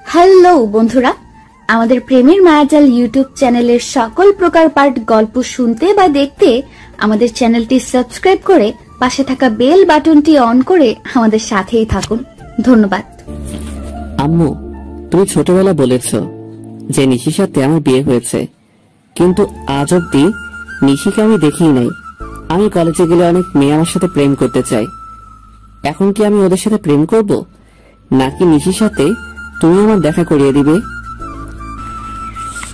Hello বন্ধুরা, আমাদের প্রেমের মায়াজাল ইউটিউব চ্যানেলের সকল প্রকার পার্ট গল্প শুনতে বা দেখতে আমাদের চ্যানেলটি সাবস্ক্রাইব করে পাশে থাকা বেল বাটনটি অন করে আমাদের সাথেই থাকুন। ধন্যবাদ। আম্মু, তুমি ছোটবেলা বলেছ যে নিশির সাথে আমার বিয়ে হয়েছে, কিন্তু আজ অব্দি নিশিকে আমি দেখিই নাই। আমি কলেজে গেলে অনেক মেয়ে আমার সাথে প্রেম করতে চাই। এখন কি আমি ওদের সাথে প্রেম করব, নাকি নিশির সাথে তুমি আমার দেখা করিয়ে দিবে?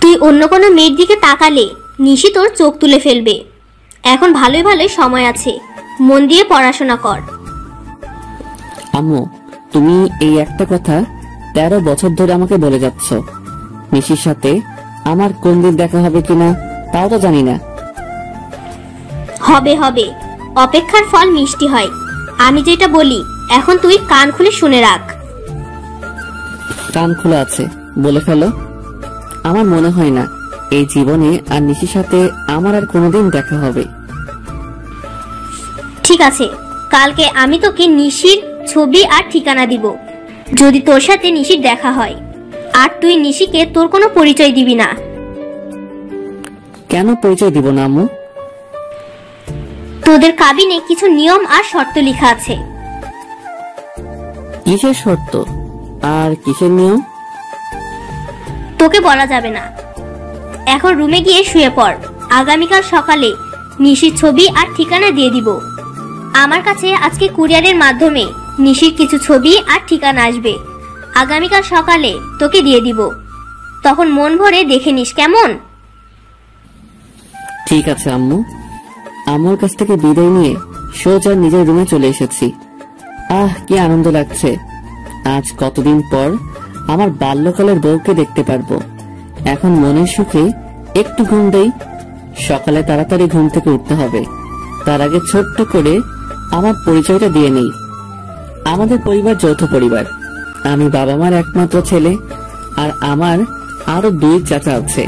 তুই অন্য কোনো মেয়ের দিকে তাকালে নিশি তোর চোখ তুলে ফেলবে। এখন ভালোই ভালোই সময় আছে, মন দিয়ে পড়াশোনা কর। আম্মু, তুমি এই একটা কথা 13 বছর ধরে আমাকে বলে যাচ্ছ। নিশির সাথে আমার কোন দিন দেখা হবে কিনা তাও তো জানি না। হবে হবে, অপেক্ষার ফল মিষ্টি হয়। আমি যেটা বলি এখন তুই কান খুলে শুনে রাখ। কান খোলা আছে, বলে ফেলো। আমার মনে হয় না এই জীবনে আর নিশির সাথে আমার আর কোনোদিন দেখা হবে। ঠিক আছে, কালকে আমি তোকে নিশির ছবি আর ঠিকানা দিব। যদি তোর সাথে নিশির দেখা হয়, আর তুই নিশিকে তোর কোনো পরিচয় দিবি না। কেন পরিচয় দিব না আম্মু? তোদের কাবিনে কিছু নিয়ম আর শর্ত লেখা আছে। কিসের শর্ত আর কিসের নিয়ম? তোকে বলা যাবে না। এখন রুমে গিয়ে শুয়ে পড়। আগামীকাল সকালে নিশির ছবি আর ঠিকানা দিয়ে দিব। আমার কাছে আজকে কুরিয়ারের মাধ্যমে নিশির কিছু ছবি আর ঠিকানা আসবে। আগামীকাল সকালে তোকে দিয়ে দিব, তখন মন ভরে দেখে নিস, কেমন? ঠিক আছে আম্মু। আম্মুর কাছ থেকে বিদায় নিয়ে সোজা নিজের রুমে চলে এসেছি। কি আনন্দ লাগছে। আজ কতদিন পর আমার বাল্যকালের বউকে দেখতে পারবো। এখন মনের সুখে একটু ঘুম দেই। সকালে তাড়াতাড়ি ঘুম থেকে উঠতে হবে। তার আগে ছোট্ট করে আমার পরিচয়টা দিয়ে নেই। আমাদের পরিবার যৌথ পরিবার। আমি বাবা মার একমাত্র ছেলে, আর আমার আরো 2 চাচা আছে।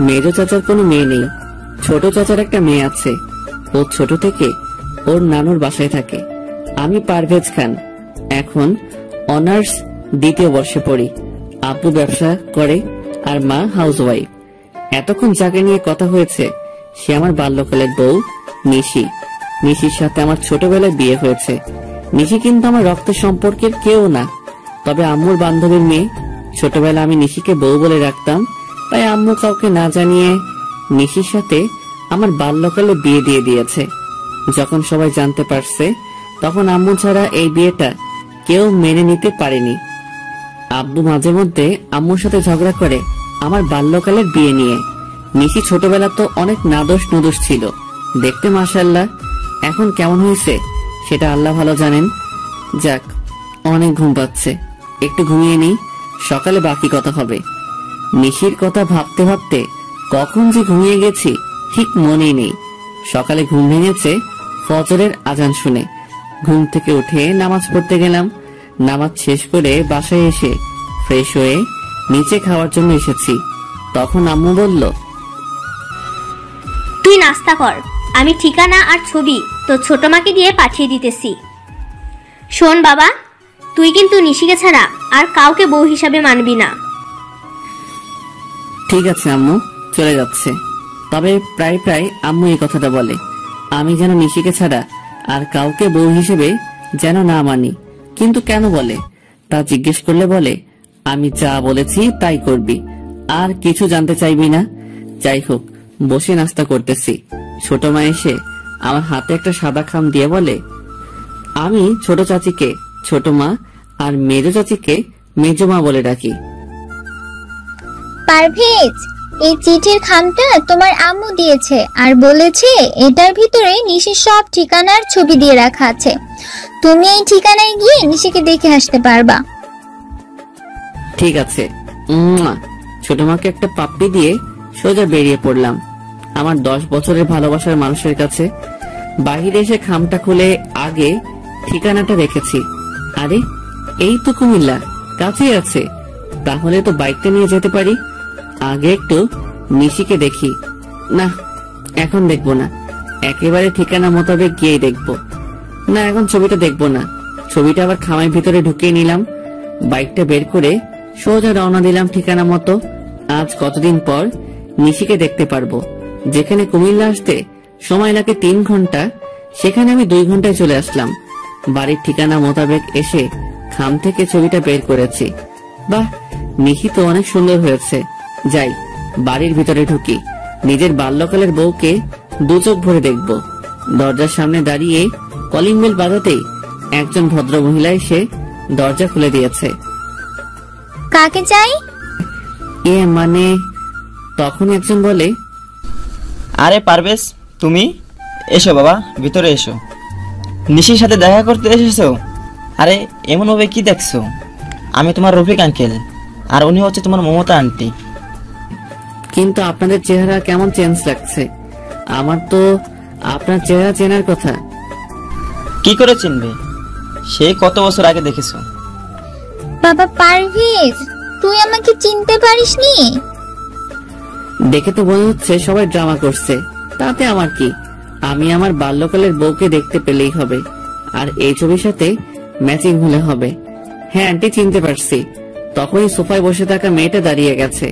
মেজো চাচার কোনো মেয়ে নেই, ছোট চাচার একটা মেয়ে আছে। ও ছোট থেকে ওর নানুর বাসায় থাকে। আমি পারভেজ খান, এখন অনার্স 2য় বর্ষে পড়ি। আব্বু ব্যবসা করে আর মা হাউসওয়াইফ। এতক্ষণ যাকে নিয়ে কথা হয়েছে সে আমার বাল্যকালের বউ নিশি। নিশির সাথে আমার ছোটবেলায় বিয়ে হয়েছে। নিশি কিন্তু আমার রক্তের সম্পর্কের কেউ না, তবে আম্মুর বান্ধবীর মেয়ে। ছোটবেলা আমি নিশিকে বউ বলে রাখতাম, তাই আম্মু কাউকে না জানিয়ে নিশির সাথে আমার বাল্যকালে বিয়ে দিয়ে দিয়েছে। যখন সবাই জানতে পারছে, তখন আম্মু ছাড়া এই বিয়েটা কেউ মেনে নিতে পারেনি। আব্বু মাঝে মধ্যে আম্মুর সাথে ঝগড়া করে আমার বাল্যকালের বিয়ে নিয়ে। নিশি ছোটবেলা তো অনেক নাদোষ নুদোষ ছিল, দেখতে মাশাআল্লাহ। এখন কেমন হয়েছে সেটা আল্লাহ ভালো জানেন। যাক, অনেক ঘুম পাচ্ছে, একটু ঘুমিয়ে নেই, সকালে বাকি কথা হবে। নিশির কথা ভাবতে ভাবতে কখন যে ঘুমিয়ে গেছি ঠিক মনেই নেই। সকালে ঘুম ভেঙেছে ফজরের আজান শুনে। ঘুম থেকে উঠে নামাজ পড়তে গেলাম। নামাজ শেষ করে বাসায় এসে ফ্রেশ হয়ে নিচে খাওয়ার জন্য এসেছি। তখন আম্মু বলল, তুই নাস্তা কর, আমি ঠিকানা আর ছবি তোর ছোট মাকে দিয়ে পাঠিয়ে দিতেছি। শোন বাবা, তুই কিন্তু নিশিকে ছাড়া আর কাউকে বউ হিসাবে মানবি না। ঠিক আছে আম্মু, চলে যাচ্ছে। তবে প্রায় প্রায় আম্মু এই কথাটা বলে, আমি যেন নিশিকে ছাড়া আর কাউকে বউ হিসেবে যেন না মানি। কিন্তু কেন বলে তা জিজ্ঞেস করলে বলে, আমি যা বলেছি তাই করবি, আর কিছু জানতে চাইবি না। যাই হোক, বসে নাস্তা করতেছি। ছোট মা এসে আমার হাতে একটা সাদা খাম দিয়ে বলে, আমি ছোট চাচিকে ছোট মা আর মেজো চাচিকে মেজো মা বলে ডাকি। পারভেজ, এই চিঠির খামটা তোমার আম্মু দিয়েছে আর বলেছে এটার ভিতরে নিশির সব ঠিকানার ছবি দিয়ে রাখা আছে। তুমি এই ঠিকানায় গিয়ে নিশিকে দেখে আসতে পারবা। ঠিক আছে। ছোট মাকে একটা পাপ্পি দিয়ে সোজা বেরিয়ে পড়লাম আমার 10 বছরের ভালোবাসার মানুষের কাছে। বাহিরে এসে খামটা খুলে আগে ঠিকানাটা রেখেছি। আরে, এই তো কুমিল্লা, কাছেই আছে। তাহলে তো বাইকটা নিয়ে যেতে পারি। আগে একটু নিশিকে দেখি। না, এখন দেখবো না, একেবারে ঠিকানা মোতাবেক গিয়ে দেখবো। না, এখন ছবিটা দেখবো না, ছবিটা আবার খামের ভিতরে ঢুকিয়ে নিলাম। বাইকটা বের করে সোজা রওনা দিলাম ঠিকানা মতো। আজ কতদিন পর নিশিকে দেখতে পারবো। যেখানে কুমিল্লা আসতে সময় লাগে 3 ঘন্টা, সেখানে আমি 2 ঘন্টায় চলে আসলাম। বাড়ির ঠিকানা মোতাবেক এসে খাম থেকে ছবিটা বের করেছি। বাহ, নিশি তো অনেক সুন্দর হয়েছে। যাই, বাড়ির ভিতরে ঢুকি। নিজের বাল্যকালের বউকে 2 চোখ ভরে দেখব। দরজার সামনে দাঁড়িয়ে কলিং বেল বাজাতেই একজন ভদ্র মহিলা এসে দরজা খুলে দিয়েছে। কাকে চাই? মানে তখন একজন বলে, আরে পারভেজ, তুমি এসো বাবা, ভিতরে এসো। নিশির সাথে দেখা করতে এসেছো? আরে এমন ভাবে কি দেখছো? আমি তোমার রফিক আঙ্কেল, আর উনি হচ্ছে তোমার মমতা আন্টি। কিন্তু আপনাদের চেহারা কেমন চেঞ্জ লাগছে। আমার তো আপনার চেহারা চেনার কথা। কি করে চিনবে? সেই কত বছর আগে দেখেছো। বাবা পারভেজ, তুই আমাকে চিনতে পারিসনি? দেখে তো মনে হচ্ছে সবাই ড্রামা করছে, তাতে আমার কি? আমি আমার বাল্যকালের বউকে দেখতে পেলেই হবে, আর এই ছবির সাথে ম্যাচিং হলে হবে। হ্যাঁ আন্টি, চিনতে পারছি। তখনই সোফায় বসে থাকা মেয়েটা দাঁড়িয়ে গেছে।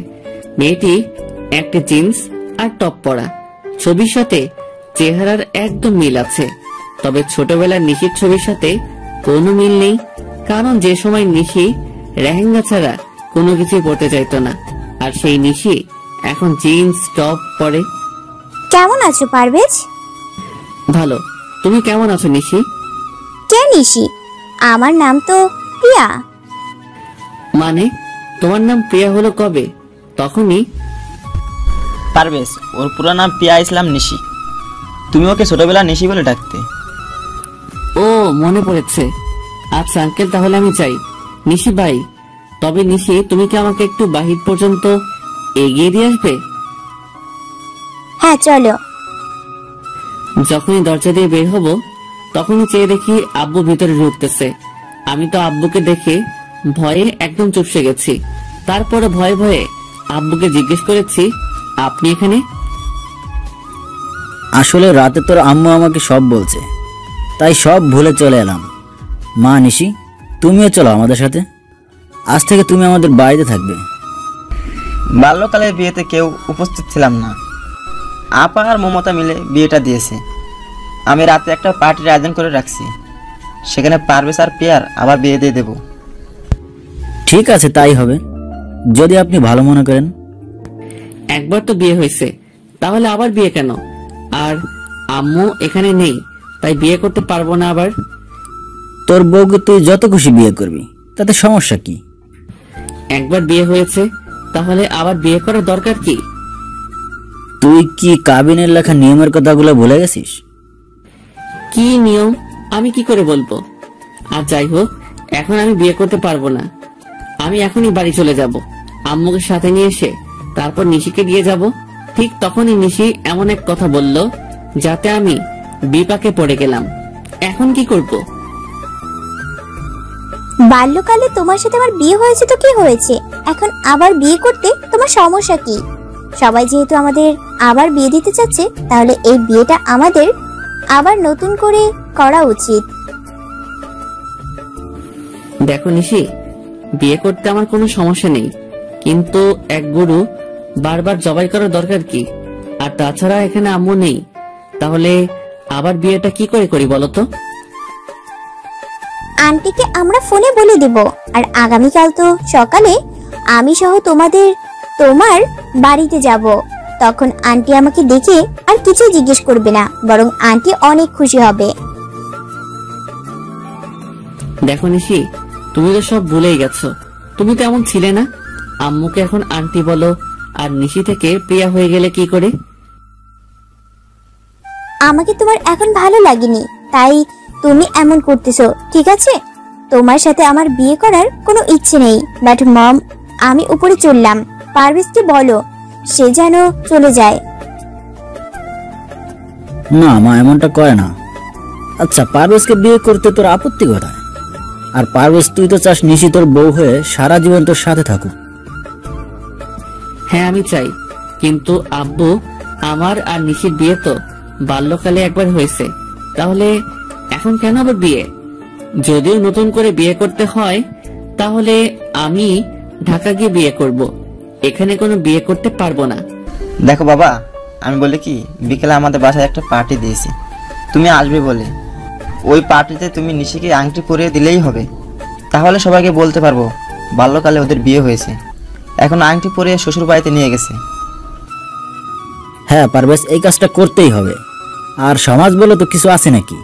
মেয়েটি একটা জিন্স আর টপ পরা। ছবির সাথে চেহারার একদম মিল আছে, তবে ছোটবেলার নিশির ছবির সাথে কোনো মিল নেই। কারণ যে সময় নিশি লেহেঙ্গা ছাড়া কোনো কিছুই পরতে চাইতো না, আর সেই নিশি এখন জিন্স টপ পরে। কেমন আছো পারভেজ? ভালো, তুমি কেমন আছো নিশি? কে নিশি? আমার নাম তো প্রিয়া। মানে তোমার নাম প্রিয়া হলো কবে? তখনই পারভেজ, ওর পুরো নাম পিয়া ইসলাম নিশি। তুমি ওকে ছোটবেলা নিশি বলে ডাকতে। ও মনে পড়েছে। আচ্ছা আঙ্কেল, তাহলে আমি চাই। নিশি ভাই, তবে নিশি তুমি কি আমাকে একটু বাহির পর্যন্ত এগিয়ে দিয়ে আসবে? হ্যাঁ চলো। যখনই দরজা দিয়ে বের হব তখনই চেয়ে দেখি আব্বু ভিতরে ঢুকতেছে। আমি তো আব্বুকে দেখে ভয়ে একদম চুপসে গেছি। তারপরে ভয়ে ভয়ে আব্বুকে জিজ্ঞেস করেছি, আপনি এখানে? আসলে রাতে তোর আম্মু আমাকে সব বলছে, তাই সব ভুলে চলে এলাম। মা নিশি, তুমিও চলো আমাদের সাথে। আজ থেকে তুমি আমাদের বাড়িতে থাকবে। বাল্যকালের বিয়েতে কেউ উপস্থিত ছিলাম না। আপা আর মমতা মিলে বিয়েটা দিয়েছে। আমি রাতে একটা পার্টির আয়োজন করে রাখছি, সেখানে পারভেজ আর পিয়ার আবার বিয়ে দিয়ে দেব। ঠিক আছে, তাই হবে, যদি আপনি ভালো মনে করেন। একবার তো বিয়ে হয়েছে, তাহলে আবার বিয়ে কেন? আর আম্মু এখানে নেই, তাই বিয়ে করতে পারবো না আবার? তোর বউকে তুই যত খুশি বিয়ে করবি, তাতে সমস্যা কি? একবার বিয়ে হয়েছে, তাহলে আবার বিয়ে করার দরকার কি? তুই কি কাবিনের লেখা নিয়মের কথাগুলো ভুলে গেছিস? কি নিয়ম আমি কি করে বলবো? আর যাই হোক, এখন আমি বিয়ে করতে পারবো না। আমি এখনই বাড়ি চলে যাব, আম্মুকে সাথে নিয়ে এসে তারপর নিশিকে দিয়ে যাব। ঠিক তখনই নিশি এমন এক কথা বলল যাতে আমি বিপাকে পড়ে গেলাম। এখন কি করব? বাল্যকালে তোমার সাথে আমার বিয়ে হয়েছে তো কি হয়েছে, এখন আবার বিয়ে করতে তোমার সমস্যা কি? সবাই যেহেতু আমাদের আবার বিয়ে দিতে চাচ্ছে, তাহলে এই বিয়েটা আমাদের আবার নতুন করে করা উচিত। দেখো নিশি, বিয়ে করতে আমার কোনো সমস্যা নেই, কিন্তু এক গরু বারবার জবাই করার দরকার কি? আর তাছাড়া এখানে আম্মু নেই, তাহলে আবার বিয়েটা কি করে করি বলো তো? আন্টিকে আমরা ফোনে বলে দেব, আর আগামীকাল তো সকালে আমি সহ তোমার বাড়িতে যাব। তখন আন্টি আমাকে দেখে আর কিছু জিজ্ঞেস করবে না, বরং আন্টি অনেক খুশি হবে। দেখো নিশি, তুমি তো সব ভুলেই গেছো। তুমি তো এমন ছিলে না। আম্মুকে এখন আন্টি বলো, আর নিশি থেকে প্রিয়া হয়ে গেলে কি করে? আমাকে তোমার এখন ভালো লাগেনি, তাই তুমি এমন করতেছো, ঠিক আছে? তোমার সাথে আমার বিয়ে করার কোনো ইচ্ছে নেই। বাট মম, আমি উপরে চললাম, পারভেজকে বলো সে যেন চলে যায়। না মা, এমনটা করে না। আচ্ছা, পারভেজকে বিয়ে করতে তোর আপত্তি কোথায়? আর পারভেজ, তুই তো চাস নিশি তোর বউ হয়ে সারা জীবন তোর সাথে থাকুক। হ্যাঁ আমি চাই, কিন্তু আব্বু, আমার আর নিশির বিয়ে তো বাল্যকালে একবার হয়েছে, তাহলে এখন কেন আবার বিয়ে? যদিও নতুন করে বিয়ে করতে হয় তাহলে আমি ঢাকা গিয়ে বিয়ে করব, এখানে কোনো বিয়ে করতে পারবো না। দেখো বাবা, আমি বলি কি, বিকেলে আমাদের বাসায় একটা পার্টি দিয়েছি, তুমি আসবে বলে। ওই পার্টিতে তুমি নিশিকে আংটি পরিয়ে দিলেই হবে, তাহলে সবাইকে বলতে পারবো বাল্যকালে ওদের বিয়ে হয়েছে। এখন আংটি পরিয়ে শ্বশুর বাড়িতে নিয়ে গেছে। হ্যাঁ পারভেজ, এই কাজটা করতেই হবে। আর সমাজ বলে তো কিছু আছে নাকি?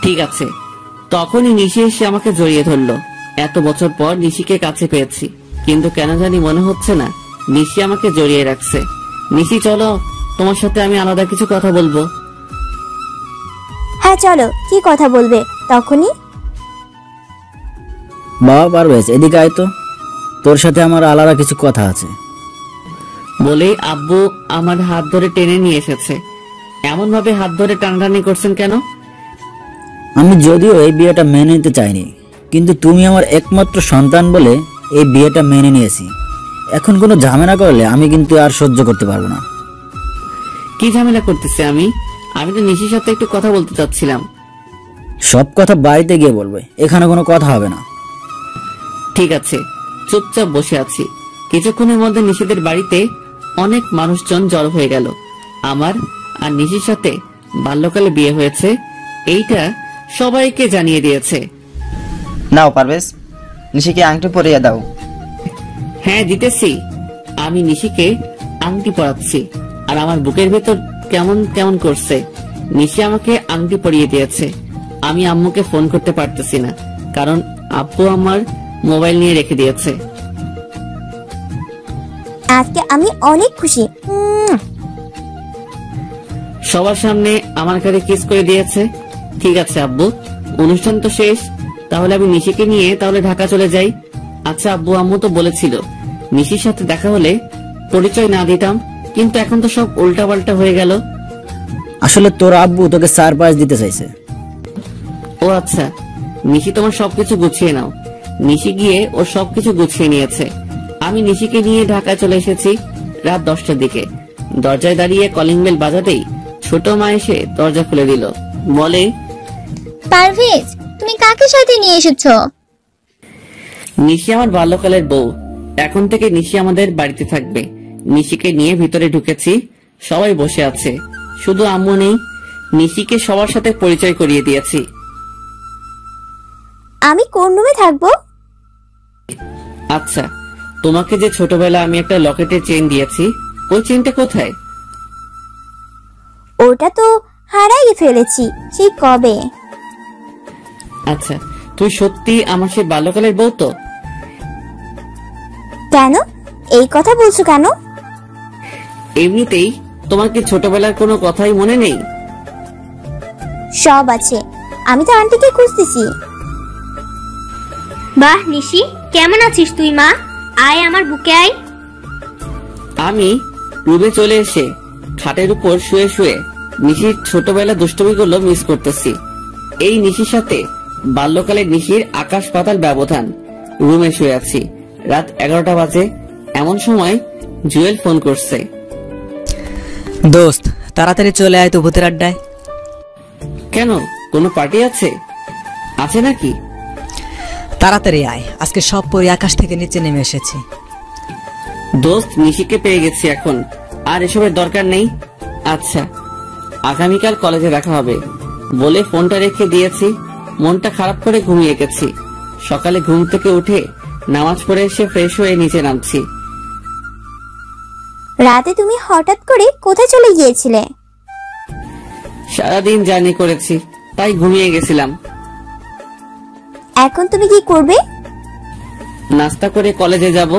ঠিক আছে। তখনই নিশি এসে আমাকে জড়িয়ে ধরলো। এত বছর পর নিশিকে কাছে পেয়েছি, কিন্তু কেন জানি মনে হচ্ছে না নিশি আমাকে জড়িয়ে রাখছে। নিশি চলো, তোমার সাথে আমি আলাদা কিছু কথা বলবো। হ্যাঁ চলো, কি কথা বলবে তখনই? বাবা পারভেজ, এদিকে আয় তো, তোর সাথে আমার আলাদা কিছু কথা আছে। বলেই আব্বু আমার হাত ধরে টেনে নিয়ে এসেছে। এমন ভাবে হাত ধরে টানাটানি করছেন কেন? আমি যদিও এই বিয়েটা মেনে নিতে চাইনি, কিন্তু তুমি আমার একমাত্র সন্তান বলে এই বিয়েটা মেনে নিয়েছি। এখন কোনো ঝামেলা করলে আমি কিন্তু আর সহ্য করতে পারবো না। কি ঝামেলা করতেছে? আমি তো নিশির সাথে একটু কথা বলতে চাচ্ছিলাম। সব কথা বাড়িতে গিয়ে বলবে, এখানে কোনো কথা হবে না। ঠিক আছে, চুপচাপ বসে আছি। কিছুক্ষণের মধ্যে নিশিদের বাড়িতে অনেক মানুষজন জড়ো হয়ে গেল। আমার আর নিশির সাথে বাল্যকালে বিয়ে হয়েছে এইটা সবাইকে জানিয়ে দিয়েছে। নাও পারভেজ, নিশিকে আংটি পরিয়ে দাও। হ্যাঁ দিতেছি। আমি নিশিকে আংটি পরাচ্ছি, আর আমার বুকের ভেতর কেমন কেমন করছে। নিশি আমাকে আংটি পরিয়ে দিয়েছে। আমি আম্মুকে ফোন করতে পারতেছি না, কারণ আব্বু আমার মোবাইল নিয়ে রেখে দিয়েছে। আজকে আমি অনেক খুশি। সবার সামনে আমার কাছে কিস করে দিয়েছে। ঠিক আছে আব্বু, অনুষ্ঠান তো শেষ, তাহলে আমি নিশিকে নিয়ে তাহলে ঢাকা চলে যাই। আচ্ছা আব্বু, আম্মু তো বলেছিল নিশির সাথে দেখা হলে পরিচয় না দিতাম, কিন্তু এখন তো সব উল্টা পাল্টা হয়ে গেল। আসলে তোর আব্বু তোকে সারপ্রাইজ দিতে চাইছে। ও আচ্ছা, নিশি তোমার সবকিছু গুছিয়ে নাও। নিশি গিয়ে ওর সবকিছু গুছিয়ে নিয়েছে। আমি নিশিকে নিয়ে ঢাকায় চলে এসেছি রাত 10টার দিকে। দরজায় দাঁড়িয়ে কলিং বেল বাজাতেই ছোট মা এসে দরজা খুলে দিল। বলে, পারভেজ, তুমি কাকে সাথে নিয়ে এসেছো? নিশি আমার বাল্যকালের বউ। এখন থেকে নিশি আমাদের বাড়িতে থাকবে। নিশিকে নিয়ে ভিতরে ঢুকেছি, সবাই বসে আছে, শুধু আম্মু নেই। নিশিকে সবার সাথে পরিচয় করিয়ে দিয়েছি। আমি কোন রুমে থাকবো? আচ্ছা, তোমাকে যে ছোটবেলা আমি একটা লকেটের চেইন দিয়েছি, ওই চেইনটা কোথায়? ওটা তো হারাই ফেলেছি সেই কবে। আচ্ছা, তুই সত্যি আমার সেই বাল্যকালের বউ তো? কেন এই কথা বলছো কেন? এমনিতেই। তোমার কি ছোটবেলার কোনো কথাই মনে নেই? সব আছে, আমি তো আন্টিকে খুঁজতেছি। বাহ নিশি, কেমন আছিস তুই মা? আয় আমার বুকে আয়। আমি রুমে চলে এসে খাটের উপর শুয়ে শুয়ে নিশির ছোটবেলা দুষ্টমিগুলো মিস করতেছি। এই নিশির সাথে বাল্যকালের নিশির আকাশ পাতাল ব্যবধান। রুমে শুয়ে আছি, রাত 11টা বাজে। এমন সময় জুয়েল ফোন করছে। দোস্ত, তাড়াতাড়ি চলে আয় তো ভূতের আড্ডায়। কেন, কোনো পার্টি আছে? আছে নাকি? তাড়াতাড়ি আয়, আজকে সব পরি আকাশ থেকে নিচে নেমে এসেছে। দোস্ত, নিশিকে পেয়ে গেছি, এখন আর এসবের দরকার নেই। আচ্ছা, আগামীকাল কলেজে দেখা হবে বলে ফোনটা রেখে দিয়েছি। মনটা খারাপ করে ঘুমিয়ে গেছি। সকালে ঘুম থেকে উঠে নামাজ পড়ে এসে ফ্রেশ হয়ে নিচে নামছি। রাতে তুমি হঠাৎ করে কোথায় চলে গিয়েছিলে? সারাদিন জার্নি করেছি, তাই ঘুমিয়ে গেছিলাম। এখন তুমি কি করবে? নাস্তা করে কলেজে যাব।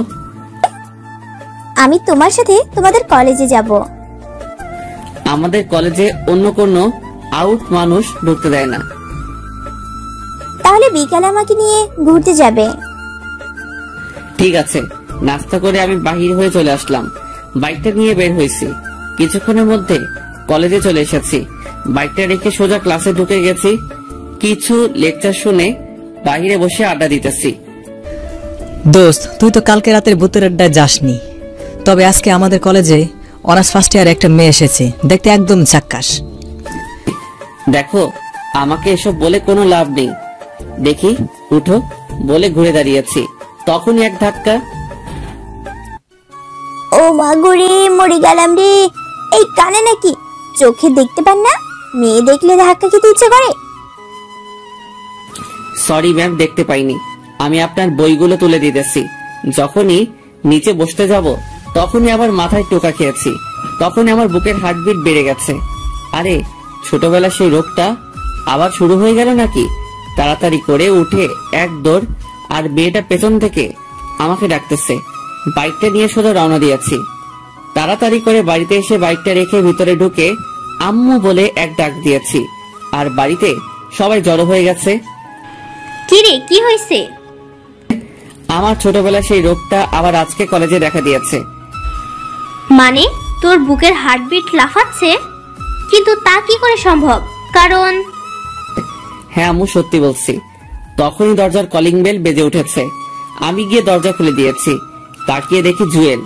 আমি তোমার সাথে তোমাদের কলেজে যাব। আমাদের কলেজে অন্য কোনো আউট মানুষ ঢুকতে দেয় না। তাহলে বিকালে আমাকে নিয়ে ঘুরতে যাবে? ঠিক আছে। নাস্তা করে আমি বাহির হয়ে চলে আসলাম। বাইকটা নিয়ে বের হয়েছি। কিছুক্ষণের মধ্যে কলেজে চলে এসেছি। বাইকটা রেখে সোজা ক্লাসে ঢুকে গেছি। কিছু লেকচার শুনে বাহিরে বসে আড্ডা দিতেছি। দোস্ত, তুই তো কালকে রাতের ভূতের আড্ডায় যাসনি, তবে আজকে আমাদের কলেজে অনার্স ফার্স্ট ইয়ার একটা মেয়ে এসেছে, দেখতে একদম চাক্কাস। দেখো, আমাকে এসব বলে কোনো লাভ নেই। দেখি উঠো বলে ঘুরে দাঁড়িয়েছি, তখনই এক ধাক্কা। ও মা গরে, মরে গেলাম রে। এই কানে নাকি চোখে দেখতে পান না? মেয়ে দেখলে ধাক্কা খেতে ইচ্ছে করে। সরি ম্যাম, দেখতে পাইনি। আমি আপনার বইগুলো তুলে দিতেছি। যখনই নিচে বসতে যাব তখনই আবার মাথায় টোকা খেয়েছি। তখনই আমার বুকের হার্টবিট বেড়ে গেছে। আরে ছোটবেলা সেই রোগটা আবার শুরু হয়ে গেল নাকি? তাড়াতাড়ি করে উঠে এক দৌড়, আর মেয়েটা পেছন থেকে আমাকে ডাকতেছে। বাইকটা নিয়ে সোজা রওনা দিয়েছি। তাড়াতাড়ি করে বাড়িতে এসে বাইকটা রেখে ভিতরে ঢুকে আম্মু বলে এক ডাক দিয়েছি, আর বাড়িতে সবাই জড়ো হয়ে গেছে। কি রে, কি হয়েছে? আমার ছোটবেলা সেই রোগটা আবার আজকে কলেজে দেখা দিয়েছে। মানে তোর বুকের হার্টবিট লাফাচ্ছে? কিন্তু তা কি করে সম্ভব? কারণ হ্যাঁ আম্মু, সত্যি বলছি। তখনই দরজার কলিং বেল বেজে উঠেছে। আমি গিয়ে দরজা খুলে দিয়েছি। তাকিয়ে দেখি জুয়েল।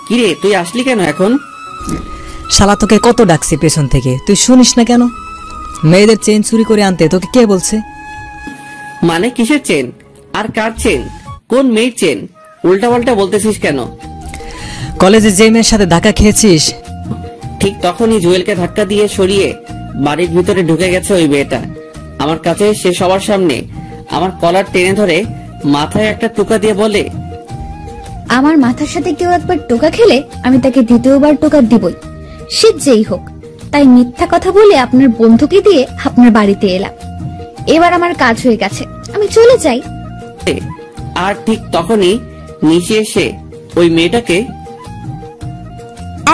কিরে, তুই আসলি কেন এখন? শালা তোকে কত ডাকছে পেছন থেকে, তুই শুনিস না কেন? মেয়েদের চেন চুরি করে আনতে তোকে কে বলছে? মানে কিসের চেন? আর কার চেন? কোন মেয়ের চেন? উল্টা পাল্টা বলতেছিস কেন? কলেজে যে মেয়ের সাথে ধাক্কা খেয়েছিস। ঠিক তখনই জুয়েলকে ধাক্কা দিয়ে সরিয়ে বাড়ির ভিতরে ঢুকে গেছে ওই মেয়েটা। আমার কাছে সে সবার সামনে আমার কলার টেনে ধরে মাথায় একটা টোকা দিয়ে বলে, আমার মাথার সাথে কেউ একবার টোকা খেলে আমি তাকে দ্বিতীয়বার টোকা দিবই, সে যেই হোক। তাই মিথ্যা কথা বলে আপনার বন্ধুকে দিয়ে আপনার বাড়িতে এলাম। এবার আমার কাজ হয়ে গেছে, আমি চলে যাই। আর ঠিক তখনই নিচে এসে ওই মেয়েটাকে,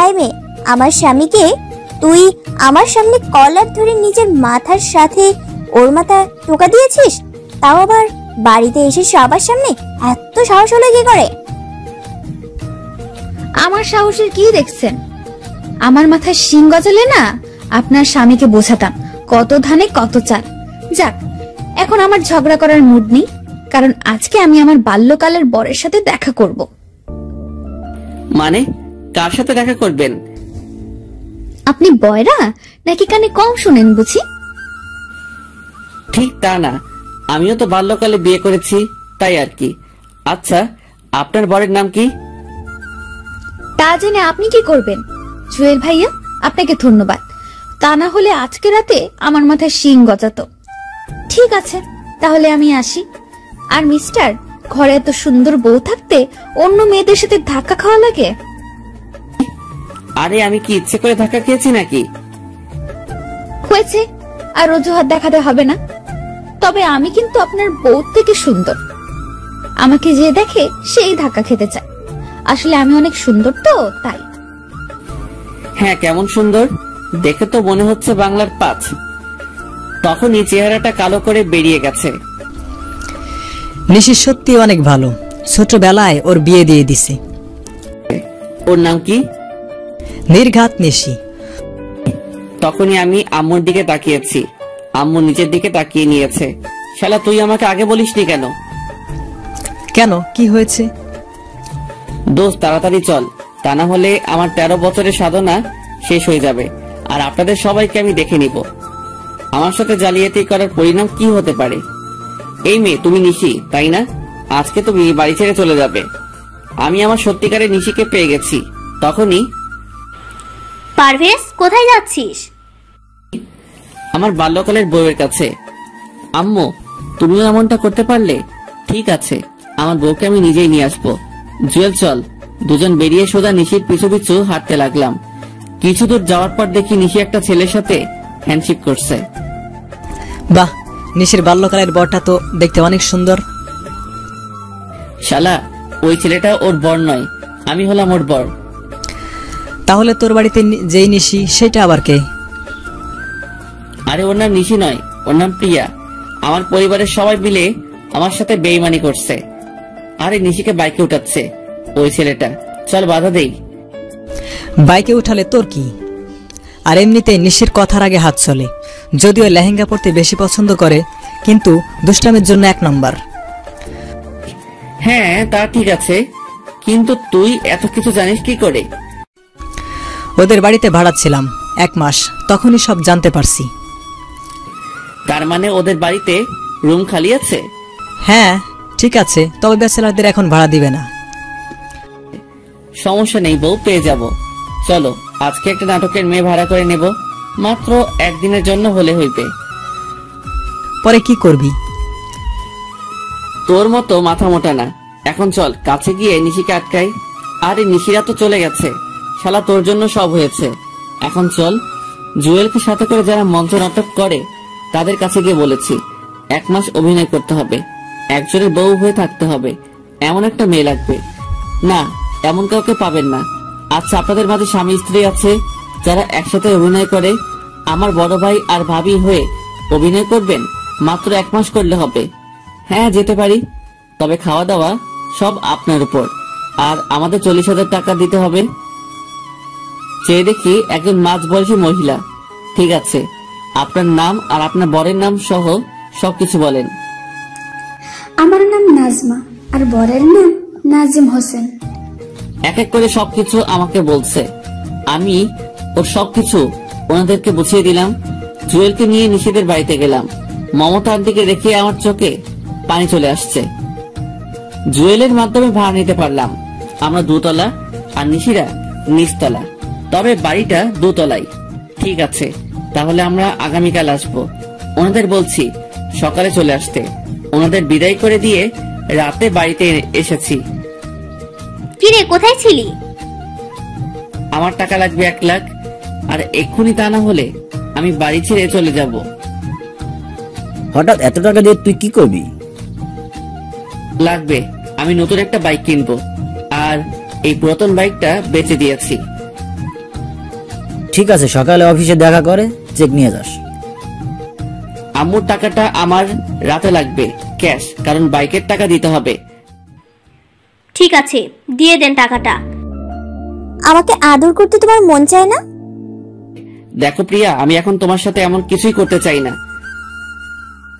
আয় মেয়ে, আমার স্বামীকে তুই আমার সামনে কলার ধরে নিজের মাথার সাথে ওর মাথা টোকা দিয়েছিস, তাও আবার বাড়িতে এসে সবার সামনে? এত সাহস হলো কি করে? আমার সাহসের কি দেখছেন? আমার মাথায় শিং গজালে না আপনার স্বামীকে বোঝাতাম কত ধানে কত চাল। যাক, এখন আমার ঝগড়া করার মুড নেই, কারণ আজকে আমি আমার বাল্যকালের বরের সাথে দেখা করব। মানে কার সাথে দেখা করবেন? আপনি বয়রা নাকি কানে কম শুনেন বুঝি? ঠিক তা না, আমিও তো বাল্যকালে বিয়ে করেছি, তাই আর কি। আচ্ছা, আপনার বরের নাম কি? তা জেনে আপনি কি করবেন? জুয়েল ভাইয়া, আপনাকে ধন্যবাদ। তা না হলে আজকে রাতে আমার মাথায় শিং গজাতো। ঠিক আছে, তাহলে আমি আসি। আর মিস্টার, ঘরে এত সুন্দর বউ থাকতে অন্য মেয়েদের সাথে ধাক্কা খাওয়া লাগে? আরে আমি কি ইচ্ছে করে ধাক্কা খেয়েছি নাকি? হয়েছে, আর অজুহাত দেখাতে হবে না। তবে আমি কিন্তু আপনার বউ থেকে সুন্দর। আমাকে যে দেখে সেই ধাক্কা খেতে চায়। আসলে আমি অনেক সুন্দর তো, তাই। হ্যাঁ, কেমন সুন্দর দেখে তো মনে হচ্ছে বাংলার 5। তখনই চেহারাটা কালো করে বেরিয়ে গেছে। নিশি সত্যি অনেক ভালো, ছোটবেলায় ওর বিয়ে দিয়ে দিছে। ওর নাম কি? নির্ঘাত নিশি। তখনই আমি আম্মুর দিকে তাকিয়েছি। আম্মু নিচের দিকে তাকিয়ে নিয়েছে। শালা, তুই আমাকে আগে বলিসনি কেন? কেন, কি হয়েছে? দোস্ত, তাড়াতাড়ি চল, তা না হলে আমার 13 বছরের সাধনা শেষ হয়ে যাবে, আর আপনাদের সবাইকে আমি দেখে নিব। আমার সাথে জালিয়াতি করার পরিণাম কি হতে পারে? এই মেয়ে, তুমি নিশি তাই না? আজকে তুমি বাড়ি ছেড়ে চলে যাবে। আমি আমার সত্যিকারের নিশিকে পেয়ে গেছি। তখনই, পারভেজ, কোথায় যাচ্ছিস? আমার বাল্যকালের বউয়ের কাছে। আম্মু, তুমিও এমনটা করতে পারলে? ঠিক আছে, আমার বউকে আমি নিজেই নিয়ে আসবো। জুয়েল, চল। দুজন বেরিয়ে সোজা নিশির পিছু পিছু হাঁটতে লাগলাম। কিছু দূর যাওয়ার পর দেখি নিশি একটা ছেলের সাথে হ্যান্ডশেক করছে। বাহ, নিশির বাল্যকালের বরটা তো দেখতে অনেক সুন্দর। শালা, ওই ছেলেটা ওর বর নয়, আমি হলাম ওর বর। তাহলে তোর বাড়িতে যেই নিশি, সেটা আবার কে? আরে ওর নাম নিশি নয়, ওর নাম প্রিয়া। আমার পরিবারের সবাই মিলে আমার সাথে বেইমানি করছে। আরে নিশিকে বাইকে উঠাচ্ছে ওই ছেলেটা। চল বাধা দেই। বাইকে উঠালে তোর কি? আর এমনিতে নিশির কথার আগে হাত চলে। যদিও লেহেঙ্গা পরতে বেশি পছন্দ করে, কিন্তু দুষ্টামের জন্য 1 নম্বর। হ্যাঁ, তা ঠিক আছে, কিন্তু তুই এত কিছু জানিস কি করে? ওদের বাড়িতে ভাড়া ছিলাম 1 মাস, তখনই সব জানতে পারছি। তার মানে ওদের বাড়িতে রুম খালি আছে? হ্যাঁ ঠিক আছে, তবে ব্যাচেলারদের এখন ভাড়া দিবে না। সমস্যা নেই বউ, পেয়ে যাব। চলো আজকে একটা নাটকের মেয়ে ভাড়া করে নেব, মাত্র একদিনের জন্য হলে হইবে। পরে কি করবি? তোর মতো মাথা মোটা না। এখন চল কাছে গিয়ে নিশিকে আটকাই। আরে নিশিরা তো চলে গেছে, শালা তোর জন্য সব হয়েছে। এখন চল, জুয়েলকে সাথে করে যারা মঞ্চ নাটক করে তাদের কাছে গিয়ে বলেছি 1 মাস অভিনয় করতে হবে, একজনের বউ হয়ে থাকতে হবে, এমন একটা মেয়ে লাগবে। না, এমন কাউকে পাবেন না। আচ্ছা, আপনাদের মাঝে স্বামী স্ত্রী আছে যারা একসাথে অভিনয় করে? আমার বড় ভাই আর ভাবি হয়ে অভিনয় করবেন? মাত্র 1 মাস করলে হবে। হ্যাঁ যেতে পারি, তবে খাওয়া দাওয়া সব আপনার উপর, আর আমাদের 40,000 টাকা দিতে হবে। চেয়ে দেখি একজন মাঝ বয়সী মহিলা। ঠিক আছে, আপনার নাম আর আপনার বরের নাম সহ সবকিছু বলেন। আমার নাম নাজমা আর বরের নাম নাজিম হোসেন। এক এক করে সবকিছু আমাকে বলছে, আমি ওর সবকিছু ওনাদেরকে বুঝিয়ে দিলাম। জুয়েলকে নিয়ে নিশিদের বাড়িতে গেলাম। মমতা আন্টিকে দেখে আমার চোখে পানি চলে আসছে। জুয়েলের মাধ্যমে ভাড়া নিতে পারলাম। আমরা 2 তলা আর নিশিরা নিচতলা, তবে বাড়িটা 2 তলাই। ঠিক আছে, তাহলে আমরা আগামীকাল আসবো। ওনাদের বলছি সকালে চলে আসতে। ওনাদের বিদায় করে দিয়ে রাতে বাড়িতে এসেছি। কিরে, কোথায় ছিলি? আমার টাকা লাগবে 1 লাখ, আর এক্ষুনি তা না হলে আমি বাড়ি ছেড়ে চলে যাব। হঠাৎ এত টাকা দিয়ে তুই কি করবি? লাগবে, আমি নতুন একটা বাইক কিনবো, আর এই পুরাতন বাইকটা বেচে দিয়েছি। ঠিক আছে, সকালে অফিসে দেখা করে চেক নিয়ে যাস। আম্মুর টাকাটা আমার রাতে লাগবে ক্যাশ, কারণ বাইকের টাকা দিতে হবে। ঠিক আছে, দিয়ে দেন টাকাটা। আমাকে আদর করতে তোমার মন চায় না? দেখো প্রিয়া, আমি এখন তোমার সাথে এমন কিছুই করতে চাই না।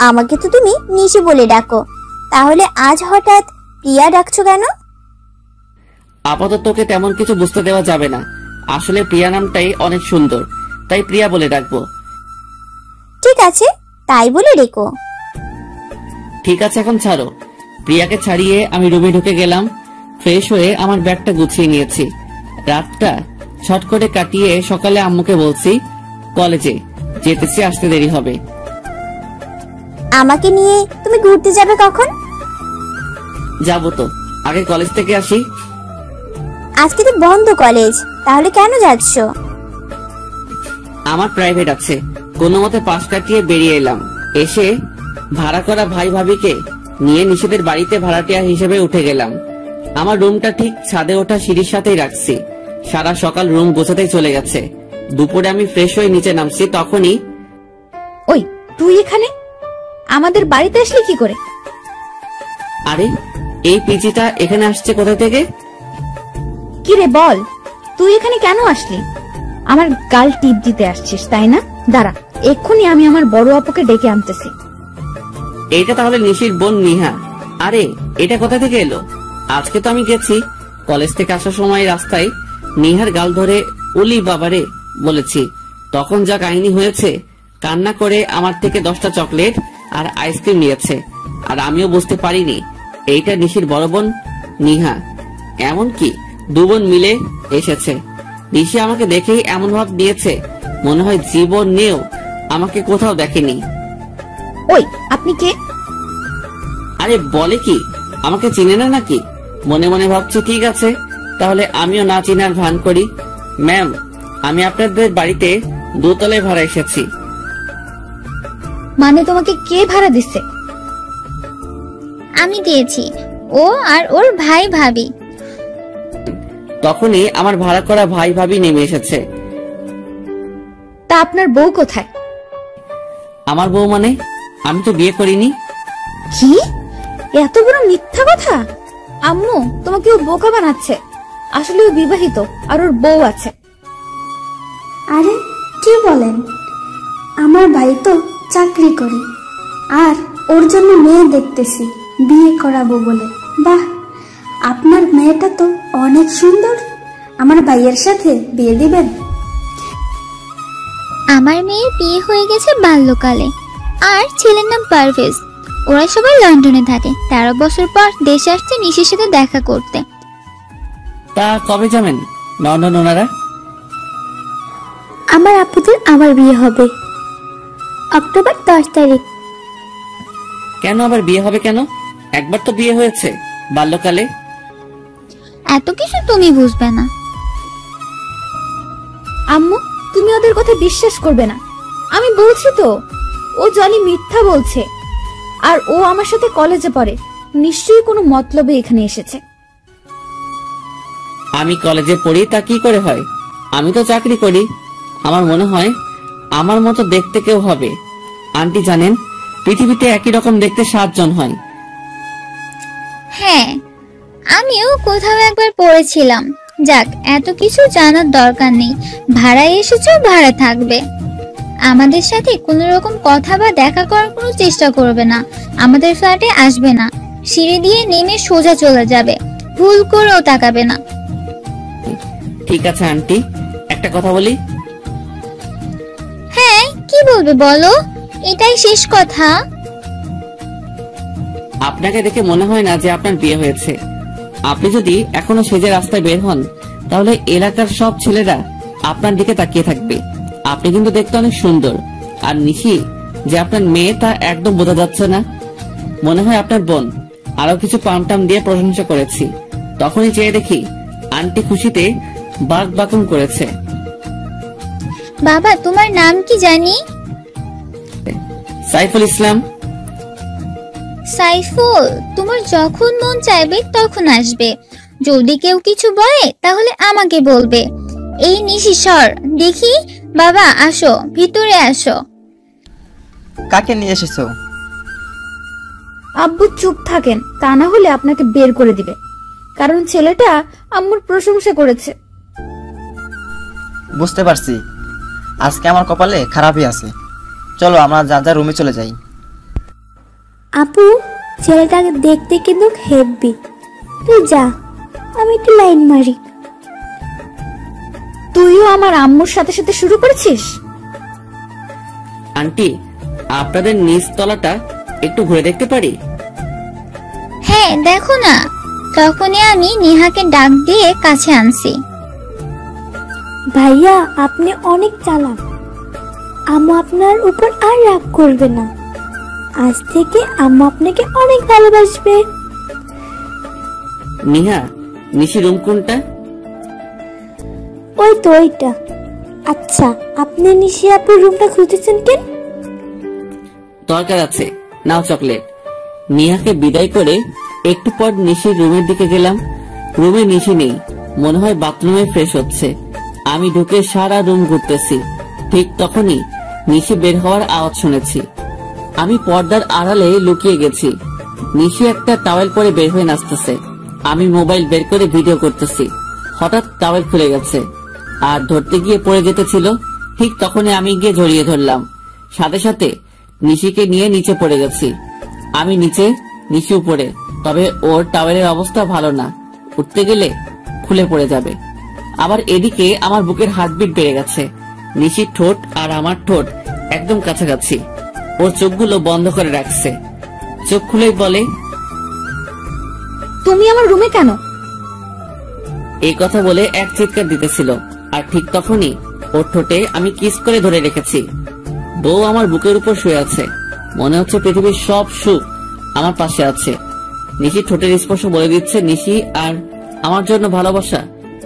আমাকে তো তুমি নিশি বলে ডাকো, তাহলে আজ হঠাৎ প্রিয়া ডাকছো কেন? আপাতত তোকে তেমন কিছু বুঝতে দেওয়া যাবে না। আসলে প্রিয়া নামটাই অনেক সুন্দর, তাই প্রিয়া বলে ডাকবো। ঠিক আছে, তাই বলে ডেকো। ঠিক আছে, এখন ছাড়ো। প্রিয়াকে ছাড়িয়ে আমি রুমে ঢুকে গেলাম। ফ্রেশ হয়ে আমার ব্যাগটা গুছিয়ে নিয়েছি। রাতটা ছট করে কাটিয়ে সকালে আম্মুকে বলছি কলেজে যেতেছি, আসতে দেরি হবে। আমাকে নিয়ে তুমি ঘুরতে যাবে কখন? যাবো তো, আগে কলেজ থেকে আসি। আজকে তো বন্ধ কলেজ, তাহলে কেন যাচ্ছ? আমার প্রাইভেট আছে, কোনো মতে পাশ কাটিয়ে বেরিয়ে এলাম। এসে ভাড়া করা ভাই ভাবিকে নিয়ে নিশিদের বাড়িতে ভাড়াটিয়া হিসেবে উঠে গেলাম। আমার রুমটা ঠিক ছাদে ওঠা সিঁড়ির সাথেই রাখছি। সারা সকাল রুম গোছাতেই চলে গেছে। দুপুরে আমি ফ্রেশ হয়ে নিচে নামছি, তখনই ওই তুই এখানে আমাদের বাড়িতে আসলি কি করে? আরে এই পিচিটা এখানে আসছে কোথা থেকে? কি রে বল, তুই এখানে কেন আসলি? আমার গাল টিপ দিতে আসছিস তাই না? দাঁড়া, এক্ষুনি আমি আমার বড় আপুকে ডেকে আনতেছি। এইটা তাহলে নিশির বোন নিহা। আরে এটা কোথা থেকে এলো? আজকে তো আমি গেছি কলেজ থেকে আসার সময় রাস্তায় নিহার গাল ধরে ওলি বাবারে বলেছি। তখন যা কাহিনী হয়েছে, কান্না করে আমার থেকে 10টা চকলেট আর আইসক্রিম নিয়েছে, আর আমিও বুঝতে পারিনি এইটা নিশির বড় বোন নিহা। এমনকি 2 বোন মিলে এসেছে। নিশি আমাকে দেখেই এমন ভাব নিয়েছে মনে হয় জীবন নিয়েও আমাকে কোথাও দেখেনি। ওই আপনি কে? আরে বলে কি, আমাকে চিনে না নাকি? মনে মনে ভাবছি ঠিক আছে, তাহলে আমিও না চিনার ভান করি। ম্যাম, আমি আপনাদের বাড়িতে 2 তলায় ভাড়া এসেছি। মানে তোমাকে কে ভাড়া দিচ্ছে? আমি দিয়েছি, ও আর ওর ভাই ভাবি। তখনই আমার ভাড়া করা ভাই ভাবি নেমে এসেছে। তা আপনার বউ কোথায়? আমার বউ মানে? আমি তো বিয়ে করিনি। কি এত বড় মিথ্যা কথা! আম্মু, তোমাকে ও বোকা বানাচ্ছে। আসলে ও বিবাহিত আর ওর বউ আছে। আরে কি বলেন? আমার ভাই তো চাকরি করে, আর ওর জন্য মেয়ে দেখতেছি বিয়ে করাবো বলে। বাহ, আপনার মেয়েটা তো অনেক সুন্দর। আমার ভাইয়ের সাথে বিয়ে দিবেন? আমার মেয়ের বিয়ে হয়ে গেছে বাল্যকালে, আর ছেলের নাম পারভেজ। ওরা সবাই লন্ডনে থাকে। 13 বছর পর দেশে আসছে নিশির সাথে দেখা করতে। তা কবে যাবেন লন্ডন ওনারা? আমার আপুদের আবার বিয়ে হবে অক্টোবর 10 তারিখ। কেন আবার বিয়ে হবে কেন? একবার তো বিয়ে হয়েছে বাল্যকালে। এত কিছু তুমি বুঝবে না। আম্মু, তুমি ওদের কথা বিশ্বাস করবে না। আমি বলছি তো, ও জনি মিথ্যা বলছে। আর ও আমার সাথে কলেজে পড়ে, নিশ্চয়ই কোনো মতলবে এখানে এসেছে। আমি কলেজে পড়ি তা কি করে হয়? আমি তো চাকরি করি। আমার মনে হয় আমার মতো দেখতে কেউ হবে। আন্টি জানেন, পৃথিবীতে একই রকম দেখতে 7 জন হয়। হ্যাঁ, আমিও কোথাও একবার পড়েছিলাম। যাক, এত কিছু জানার দরকার নেই। ভাড়ায় এসেছো, ভাড়া থাকবে। আমাদের সাথে কোনো রকম কথা বা দেখা করার কোনো চেষ্টা করবে না। আমাদের ফ্ল্যাটে আসবে না। সিঁড়ি দিয়ে নেমে সোজা চলে যাবে। ভুল করেও তাকাবে না। ঠিক আছে আন্টি, একটা কথা বলি। হ্যাঁ, কি বলবে বলো? এটাই শেষ কথা। আপনাকে দেখে মনে হয় না যে আপনার বিয়ে হয়েছে। আপনি যদি এখনো সেজে রাস্তায় বের হন, তাহলে এলাকার সব ছেলেরা আপনার দিকে তাকিয়ে থাকবে। আপনি কিন্তু দেখতে অনেক সুন্দর। আর নিশি যে আপনার মেয়ে তা একদম বোঝা যাচ্ছে না। মনে হয় আপনার বোন। আরো কিছু পামটাম দিয়ে প্রশংসা করেছি, তখনই চেয়ে দেখি আন্টি খুশিতে বাক বাকুম করেছে। বাবা, তোমার নাম কি জানি? সাইফুল ইসলাম। সাইফুল, তোমার যখন মন চাইবে তখন আসবে। যদি কেউ কিছু বলে তাহলে আমাকে বলবে। এই নিশি সর দেখি। বাবা আসো, ভিতরে আসো। কাকে নিয়ে এসেছো? আব্বু চুপ থাকেন, তা না হলে আপনাকে বের করে দিবে। কারণ ছেলেটা আম্মুর প্রশংসা করেছে। বুঝতে পারছি, আজকে আমার কপালে খারাপই আছে। চলো আমরা যা যা রুমে চলে যাই। আপু, ছেলেটাকে দেখতে কিন্তু হেব্বি। তুই যা, আমি একটু লাইন মারি। তুইও আমার আম্মুর সাথে সাথে শুরু করেছিস? আন্টি, আপনাদের নিচ তলাটা একটু ঘুরে দেখতে পারি? হ্যাঁ, দেখো না। তখনই আমি নিহাকে ডাক দিয়ে কাছে আনছি। ভাইয়া, আপনি অনেক চালাক। আম্মু আপনার উপর আর রাগ করবে না। আজ থেকে আম্মু আপনাকে অনেক ভালোবাসবে। নিহা, নিশি রুম কোনটা? ওই তো ওইটা। আচ্ছা, আপনি নিশি আপুর রুমটা খুঁজেছেন কেন? দরকার আছে, নাও চকলেট। নিহাকে বিদায় করে একটু পর নিশির রুমের দিকে গেলাম। রুমে নিশি নেই, মনে হয় বাথরুমে ফ্রেশ হচ্ছে। আমি ঢুকে সারা রুম ঘুরতেছি। ঠিক তখনই নিশি বের হওয়ার আওয়াজ শুনেছি। আমি পর্দার আড়ালে লুকিয়ে গেছি। নিশি একটা টাওয়েল পরে বের হয়ে নাচতেছে। আমি মোবাইল বের করে ভিডিও করতেছি। হঠাৎ টাওয়েল খুলে গেছে আর ধরতে গিয়ে পড়ে যেতেছিল। ঠিক তখনই আমি গিয়ে জড়িয়ে ধরলাম। সাথে সাথে নিশিকে নিয়ে নিচে পড়ে গেছি। আমি নিচে, নিশি উপরে। তবে ওর টাওয়েলের অবস্থা ভালো না, উঠতে গেলে খুলে পড়ে যাবে। আবার এদিকে আমার বুকের হার্টবিট বেড়ে গেছে। নিশির ঠোঁট আর আমার ঠোঁট একদম কাছাকাছি। ওর চোখগুলো বন্ধ করে রাখছে। চোখ খুলেই বলে, তুমি আমার রুমে কেন? এই কথা বলে এক চিৎকার দিতেছিল। আর ঠিক তখনই ওর ঠোঁটে আমি কিস করে ধরে রেখেছি। বউ আমার বুকের উপর শুয়ে আছে। মনে হচ্ছে পৃথিবীর সব সুখ আমার পাশে আছে। নিশি ঠোঁটের স্পর্শ বলে দিচ্ছে নিশি আর আমার জন্য ভালোবাসা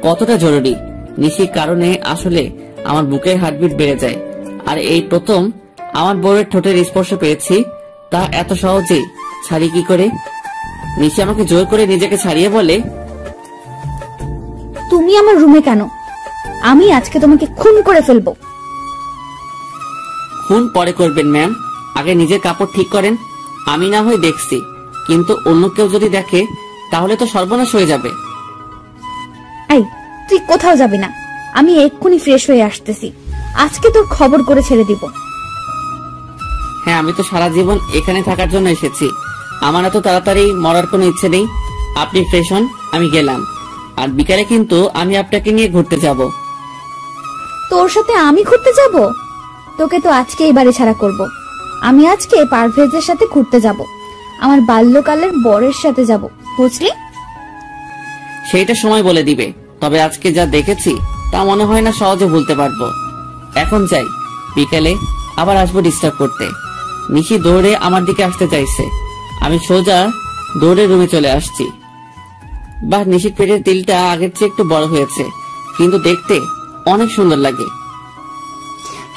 কতটা জরুরি। নিশির কারণে আসলে আমার বুকের হার্টবিট বেড়ে যায়। আর এই প্রথম আমার বউয়ের ঠোঁটের স্পর্শ পেয়েছি, তা এত সহজেই ছাড়ি কি করে? নিশি আমাকে জোর করে নিজেকে ছাড়িয়ে বলে, তুমি আমার রুমে কেন? আমি আজকে তোমাকে খুন করে ফেলবো। খুন পরে করবেন ম্যাম, আগে নিজের কাপড় ঠিক করেন। আমি না হয় দেখছি, কিন্তু অন্য কেউ যদি দেখে তাহলে তো সর্বনাশ হয়ে যাবে। এই, তুই কোথাও যাবি না। আমি এক্ষুনি ফ্রেশ হয়ে আসতেছি। আজকে তোর খবর করে ছেড়ে দিব। হ্যাঁ, আমি তো সারা জীবন এখানে থাকার জন্য এসেছি। আমার এত তাড়াতাড়ি মরার কোনো ইচ্ছে নেই। আপনি ফ্রেশ হন, আমি গেলাম। আর বিকালে কিন্তু আমি আপনাকে নিয়ে ঘুরতে যাব। তোর সাথে আমি ঘুরতে যাব? তোকে তো আজকে এই বাড়ি ছাড়া করব। আমি আজকে পারভেজের সাথে ঘুরতে যাব, আমার বাল্যকালের বরের সাথে যাব, বুঝলি? সেইটা সময় বলে দিবে, তবে আজকে যা দেখেছি তা মনে হয় না সহজে ভুলতে পারবো। এখন যাই, বিকেলে আবার আসবো ডিস্টার্ব করতে। নিশি দৌড়ে আমার দিকে আসতে চাইছে, আমি সোজা দৌড়ে রুমে চলে আসছি। বাহ, নিশির পেটের তিলটা আগের চেয়ে একটু বড় হয়েছে, কিন্তু দেখতে অনেক সুন্দর লাগে।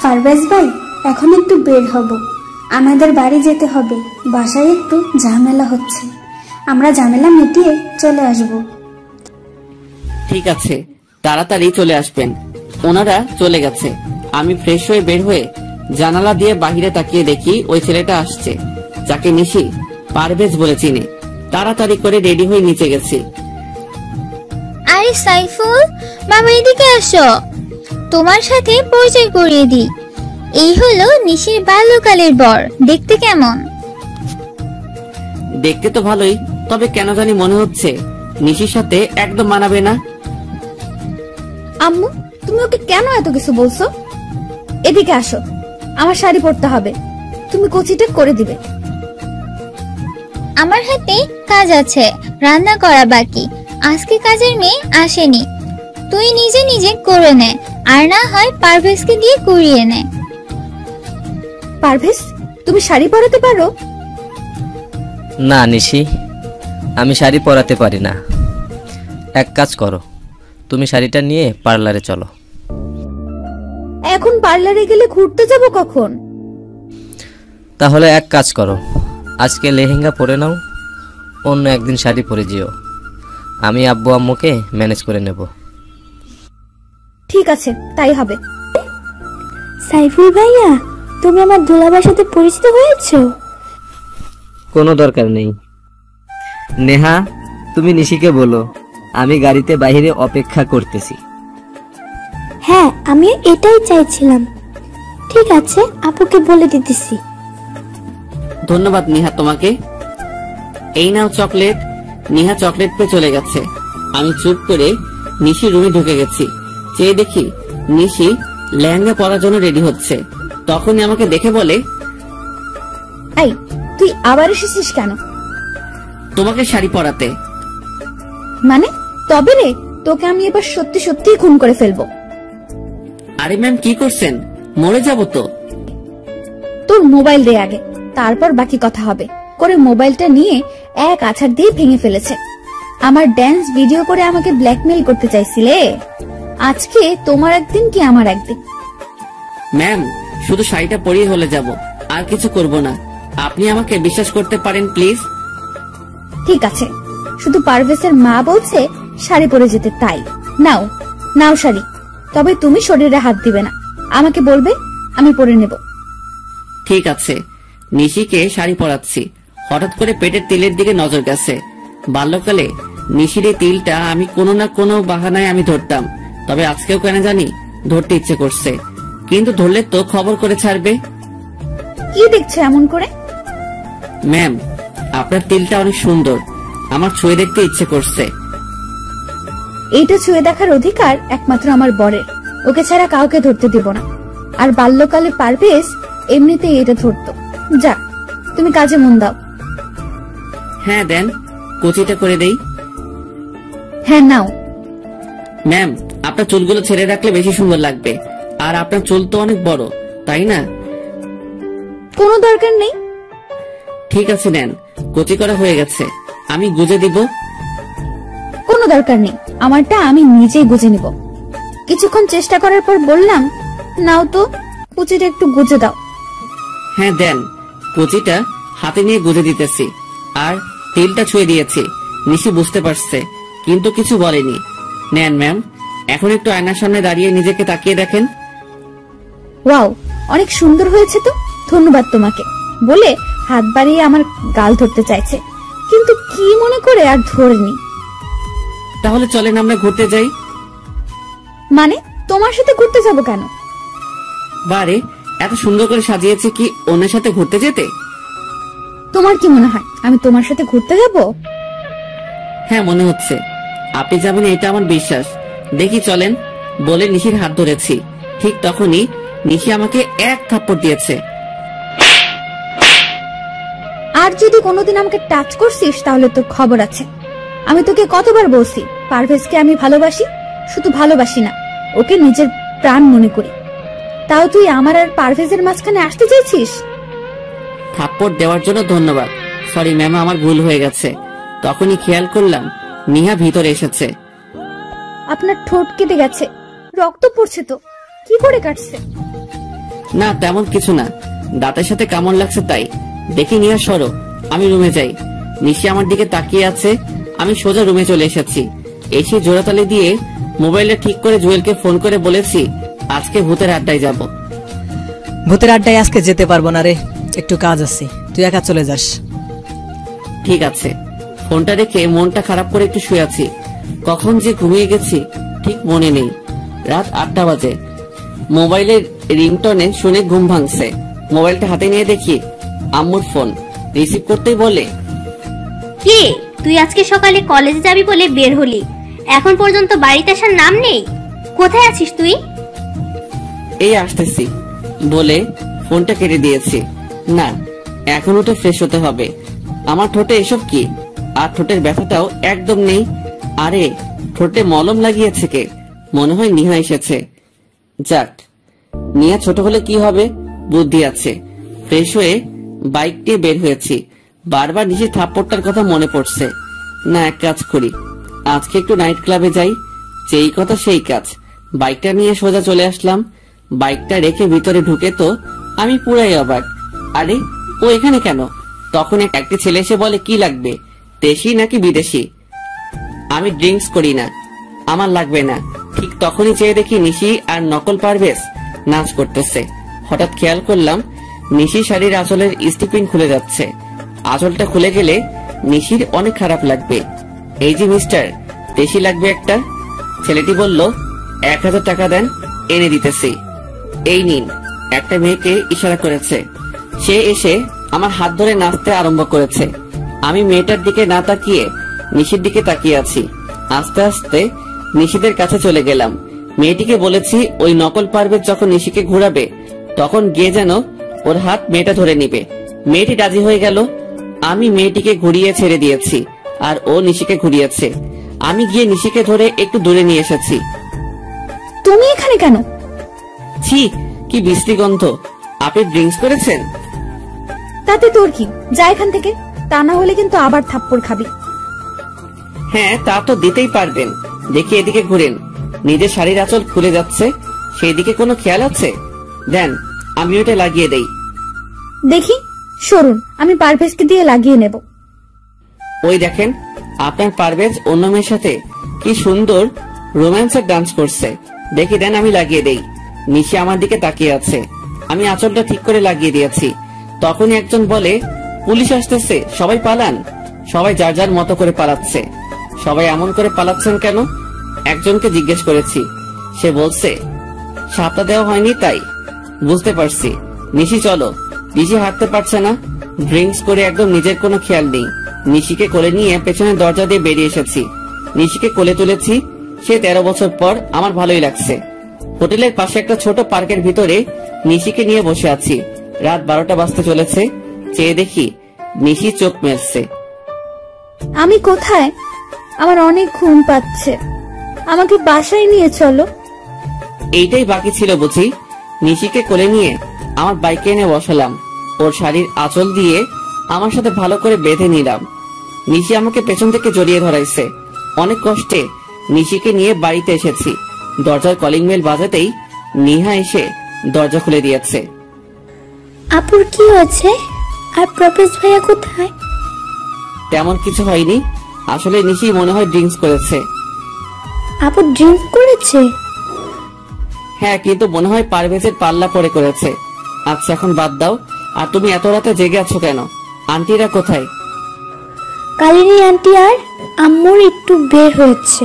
পারভেজ ভাই, এখন একটু বের হব, আমাদের বাড়ি যেতে হবে, বাসায় একটু ঝামেলা হচ্ছে, আমরা ঝামেলা মিটিয়ে চলে আসব। ঠিক আছে, তাড়াতাড়ি চলে আসবেন। ওনারা চলে গেছে। আমি ফ্রেশ হয়ে বের হয়ে জানালা দিয়ে বাহিরে তাকিয়ে দেখি ওই ছেলেটা আসছে, যাকে নিশি পারভেজ বলে চিনি। তাড়াতাড়ি করে রেডি হয়ে নিচে গেছি। আরে সাইফুল, বাবা এদিকে আসো, তোমার সাথে পরিচয় করিয়ে দিই। এই হলো নিশির বাল্যকালের বর, দেখতে কেমন? দেখতে তো ভালোই, তবে কেন জানি মনে হচ্ছে নিশির সাথে একদম মানাবে না। আম্মু, তুমি ওকে কেন এত কিছু বলছো? এদিকে আসো, আমার শাড়ি পরতে হবে, তুমি কোচিটা করে দিবে। আমার হাতে কাজ আছে, রান্না করা বাকি, আজকে কাজের মেয়ে আসেনি, তুই নিজে নিজে করে নে, আর না হয় পারভেজকে দিয়ে করিয়ে নে। পারভেজ, তুমি শাড়ি পরাতে পারো? না নিশি, আমি শাড়ি পরাতে পারি না। এক কাজ করো, তুমি শাড়িটা নিয়ে পার্লারে চলো। এখন পার্লারে গেলে ঘুরতে যাব কখন? তাহলে এক কাজ করো, আজকে লেহেঙ্গা পরে নাও, অন্য একদিন শাড়ি পরে যেও, আমি আব্বু আম্মুকে ম্যানেজ করে নেব। ঠিক আছে, তাই হবে। সাইফুল ভাইয়া, তুমি আমার দুলাভাইয়ের সাথে পরিচিত হয়েছো? কোনো দরকার নেই। নেহা, তুমি নিশিকে বলো আমি গাড়িতে বাইরে অপেক্ষা করতেছি। হ্যাঁ, আমি এটাই চাইছিলাম। ঠিক আছে, আপুকে বলে দিতেছি। ধন্যবাদ নিহা তোমাকে। এই নাও চকলেট। নিহা চকলেট পেয়ে চলে গেছে। আমি চুপ করে নিশি রুমে ঢুকে গেছি। চেয়ে দেখি নিশি লেহেঙ্গা পরার জন্য রেডি হচ্ছে। তখনই আমাকে দেখে বলে, এই তুই আবার এসেছিস কেন? তোমাকে শাড়ি পরাতে। মানে? তবে রে, তোকে আমি এবার সত্যি সত্যি খুন করে ফেলবো। আরে ম্যাম, কি করছেন? মরে যাব তো। তোর মোবাইল দে আগে, তারপর বাকি কথা হবে। করে মোবাইলটা নিয়ে এক আছাড় দিয়ে ভেঙে ফেলেছে। আমার ড্যান্স ভিডিও করে আমাকে ব্ল্যাকমেল করতে চাইছিলে। আজকে তোমার একদিন কি আমার একদিন। ম্যাম, শুধু শাড়িটা পরিয়ে হলে যাব, আর কিছু করব না। আপনি আমাকে বিশ্বাস করতে পারেন প্লিজ। ঠিক আছে, শুধু পারভেজের মা বলছে শাড়ি পরে যেতে, তাই নাও নাও শাড়ি। তবে তুমি শরীরে হাত দিবে না, আমাকে বলবে, আমি পরে নেব। ঠিক আছে। নিশিকে শাড়ি পরাচ্ছি। হঠাৎ করে পেটের তিলের দিকে নজর গেছে। বাল্যকালে নিশির এই তিলটা আমি কোনো না কোনো বাহানায় আমি ধরতাম, তবে আজকেও কেন জানি ধরতে ইচ্ছে করছে। কিন্তু ধরলে তো খবর করে ছাড়বে। কি দেখছো এমন করে? ম্যাম, আপনার তিলটা অনেক সুন্দর, আমার ছুঁয়ে দেখতে ইচ্ছে করছে। এইটা ছুঁয়ে দেখার অধিকার একমাত্র আমার বরের, ওকে ছাড়া কাউকে ধরতে দিব না। আর বাল্যকালে পারভেজ এমনিতেই এটা ধরতো। যা, তুমি কাজে মন দাও। হ্যাঁ দেন, কুচিটা করে দেই। হ্যাঁ নাও। ম্যাম, আপনার চুলগুলো ছেড়ে রাখলে বেশি সুন্দর লাগবে। আর আপনার চুল তো অনেক বড়, তাই না? কোনো দরকার নেই। ঠিক আছে, নেন, কুচি করা হয়ে গেছে, আমি গুজে দিব। কোনো দরকার নেই, আমারটা আমি নিজেই গুজে নিব। কিছুক্ষণ চেষ্টা করার পর বললাম, নাও তো, কুচিটা একটু গুজে দাও। হ্যাঁ দেন, কুচিটা হাতে নিয়ে গুজে দিতেছি। আর তিলটা ছুঁয়ে দিয়েছি। নিশি বুঝতে পারছে, কিন্তু কিছু বলেনি। নেন ম্যাম, এখন একটু আয়নার সামনে দাঁড়িয়ে নিজেকে তাকিয়ে দেখেন। ওয়াও, অনেক সুন্দর হয়েছে তো, ধন্যবাদ তোমাকে বলে হাত বাড়িয়ে আমার গাল ধরতে চাইছে, কিন্তু কি মনে করে আর ধরেনি। তাহলে চলেন আমরা ঘুরতে যাই। মানে তোমার সাথে ঘুরতে যাব কেন? বারে, এত সুন্দর করে সাজিয়েছে কি অন্যের সাথে ঘুরতে যেতে? তোমার কি মনে হয় আমি তোমার সাথে ঘুরতে যাব? হ্যাঁ, মনে হচ্ছে আপনি যাবেন, এটা আমার বিশ্বাস। দেখি চলেন বলে নিশির হাত ধরেছি। ঠিক তখনই নিশি আমাকে এক থাপ্পড় দিয়েছে। আর যদি কোনোদিন আমাকে টাচ করছিস তাহলে তোর খবর আছে। আমি তোকে কতবার বলছি পারভেজকে আমি ভালোবাসি, শুধু ভালোবাসি না, ওকে নিজের প্রাণ মনে করি। তাও তুই আমার আর পারভেজের মাঝখানে আসতে চাইছিস? থাপ্পড় দেওয়ার জন্য ধন্যবাদ। সরি ম্যাম, আমার ভুল হয়ে গেছে। তখনই খেয়াল করলাম নিহা ভিতরে এসেছে। আপনার ঠোঁট কেটে গেছে, রক্ত পড়ছে তো, কি করে কাটছে? না তেমন কিছু না, দাঁতের সাথে কামড় লাগছে তাই। দেখি নিহা সরো, আমি রুমে যাই। নিশি আমার দিকে তাকিয়ে আছে। আমি সোজা রুমে চলে এসেছি। এসে জোড়াতালি দিয়ে মোবাইলটা ঠিক করে জুয়েলকে ফোন করে বলেছি আজকে ভূতের আড্ডায় যাব। ভূতের আড্ডায় আজকে যেতে পারবো না রে, একটু কাজ আছে, তুই একা চলে যাস। ঠিক আছে। ফোনটা রেখে মনটা খারাপ করে একটু শুয়ে আছি। কখন যে ঘুমিয়ে গেছি ঠিক মনে নেই। রাত 8টা বাজে। মোবাইলের রিংটনে শুনে ঘুম ভাঙছে। মোবাইলটা হাতে নিয়ে দেখি আম্মুর ফোন। রিসিভ করতেই বলে, কি তুই আজকে সকালে কলেজে যাবি বলে বের হলি, এখন পর্যন্ত বাড়িতে আসার নাম নেই, কোথায় আছিস তুই? এই আসতেছি বলে ফোনটা কেটে দিয়েছি। না, এখন উঠে ফ্রেশ হতে হবে। আমার ঠোঁটে এসব কি? আর ঠোঁটের ব্যথাটাও একদম নেই। আরে ঠোঁটে মলম লাগিয়েছে কে? মনে হয় নিহা এসেছে। যাক, নিহা ছোট হলে কি হবে, বুদ্ধি আছে। ফ্রেশ হয়ে বাইক নিয়ে বের হয়েছি। বারবার নিজের থাপ্পড়টার কথা মনে পড়ছে। না, এক কাজ করি, আজকে একটু নাইট ক্লাবে যাই। যেই কথা সেই কাজ। বাইকটা নিয়ে সোজা চলে আসলাম। বাইকটা রেখে ভিতরে ঢুকে তো আমি পুরাই অবাক। আরে ও এখানে কেন? তখন একটি ছেলে এসে বলে, কি লাগবে, দেশি নাকি বিদেশি? আমি ড্রিঙ্কস করি না, আমার লাগবে না। ঠিক তখনই চেয়ে দেখি নিশি আর নকল পারভেজ নাচ করতেছে। হঠাৎ খেয়াল করলাম নিশি শাড়ির আঁচলের স্টিপিং খুলে যাচ্ছে। আঁচলটা খুলে গেলে নিশির অনেক খারাপ লাগবে। এই যে মিস্টার, দেশি লাগবে একটা। ছেলেটি বলল, 1000 টাকা দেন, এনে দিতেছি। এই নিন। একটা মেয়েকে ইশারা করেছে। সে এসে আমার হাত ধরে নাচতে আরম্ভ করেছে। আমি মেয়েটার দিকে না তাকিয়ে নিশির দিকে তাকিয়ে আছি। আস্তে আস্তে নিশিদের কাছে চলে গেলাম। মেয়েটিকে বলেছি ওই নকল পারভেজ যখন নিশিকে ঘুরাবে তখন গিয়ে যেন ওর হাত মেয়েটা ধরে নিবে। মেয়েটি রাজি হয়ে গেল। আমি মেয়েটিকে ঘুরিয়ে ছেড়ে দিয়েছি আর ও নিশিকে ঘুরিয়েছে। আমি গিয়ে নিশিকে ধরে একটু দূরে নিয়ে এসেছি। তুমি এখানে কেন? ছি, কি বিশ্রী গন্ধ। আপনি ড্রিঙ্কস করেছেন? তাতে তোর কি, যা এখান থেকে, তা না হলে কিন্তু আবার থাপ্পড় খাবি। হ্যাঁ, তা তো দিতেই পারবেন। দেখি এদিকে ঘুরেন, নিজের শাড়ির আঁচল খুলে যাচ্ছে, সেই দিকে কোনো খেয়াল আছে? দেন, আমি ওটা লাগিয়ে দেই। দেখি, সরুন, আমি পারভেজকে দিয়ে লাগিয়ে নেব। ওই দেখেন, আপনার পারভেজ অন্য মেয়ের সাথে কি সুন্দর রোম্যান্সের ডান্স করছে। দেখি দেন, আমি লাগিয়ে দেই। নিশি আমার দিকে তাকিয়ে আছে। আমি আঁচলটা ঠিক করে লাগিয়ে দিয়েছি। তখনই একজন বলে, পুলিশ আসতেছে, সবাই পালান। সবাই যার যার মতো করে পালাচ্ছে। সবাই এমন করে পালাচ্ছেন কেন? একজনকে জিজ্ঞেস করেছি। সে বলছে সাপটা দেওয়া হয়নি তাই। বুঝতে পারছি। নিশি চলো। নিশি হাঁটতে পারছে না, ড্রিঙ্কস করে একদম নিজের কোনো খেয়াল নেই। নিশিকে কোলে নিয়ে পেছনের দরজা দিয়ে বেরিয়ে এসেছি। নিশিকে কোলে তুলেছি। সে 13 বছর পর। আমার ভালোই লাগছে। হোটেলের পাশে একটা ছোট পার্কের ভিতরে নিশিকে নিয়ে বসে আছি। রাত 12টা বাজতে চলেছে। চেয়ে দেখি নিশি চোখ মেলছে। আমি কোথায়? আমার অনেক ঘুম পাচ্ছে, আমাকে বাসায় নিয়ে চলো। এইটাই বাকি ছিল বুঝি। নিশিকে কোলে নিয়ে আমার বাইকে এনে বসালাম। ওর শাড়ির আঁচল দিয়ে আমার সাথে ভালো করে বেঁধে নিলাম। নিশি আমাকে পেছন থেকে জড়িয়ে ধরাইছে। অনেক কষ্টে নিশিকে নিয়ে বাড়িতে এসেছি। দরজার কলিং বেল বাজাতেই নিহা এসে দরজা খুলে দিয়েছে। আপুর কি হয়েছে? আর প্রপোজ ভাইয়া কোথায়? তেমন কিছু হয়নি। আসলে নিশি মনে হয় ড্রিঙ্কস করেছে। আপু ড্রিঙ্ক করেছে? হ্যাঁ, কিন্তু মনে হয় পারভেজের পাল্লা পরে করেছে। আচ্ছা, এখন বাদ দাও। আর তুমি এত রাতে জেগে আছো কেন? আন্টিরা কোথায়? কালিনী আন্টি আর আম্মুর একটু বের হয়েছে,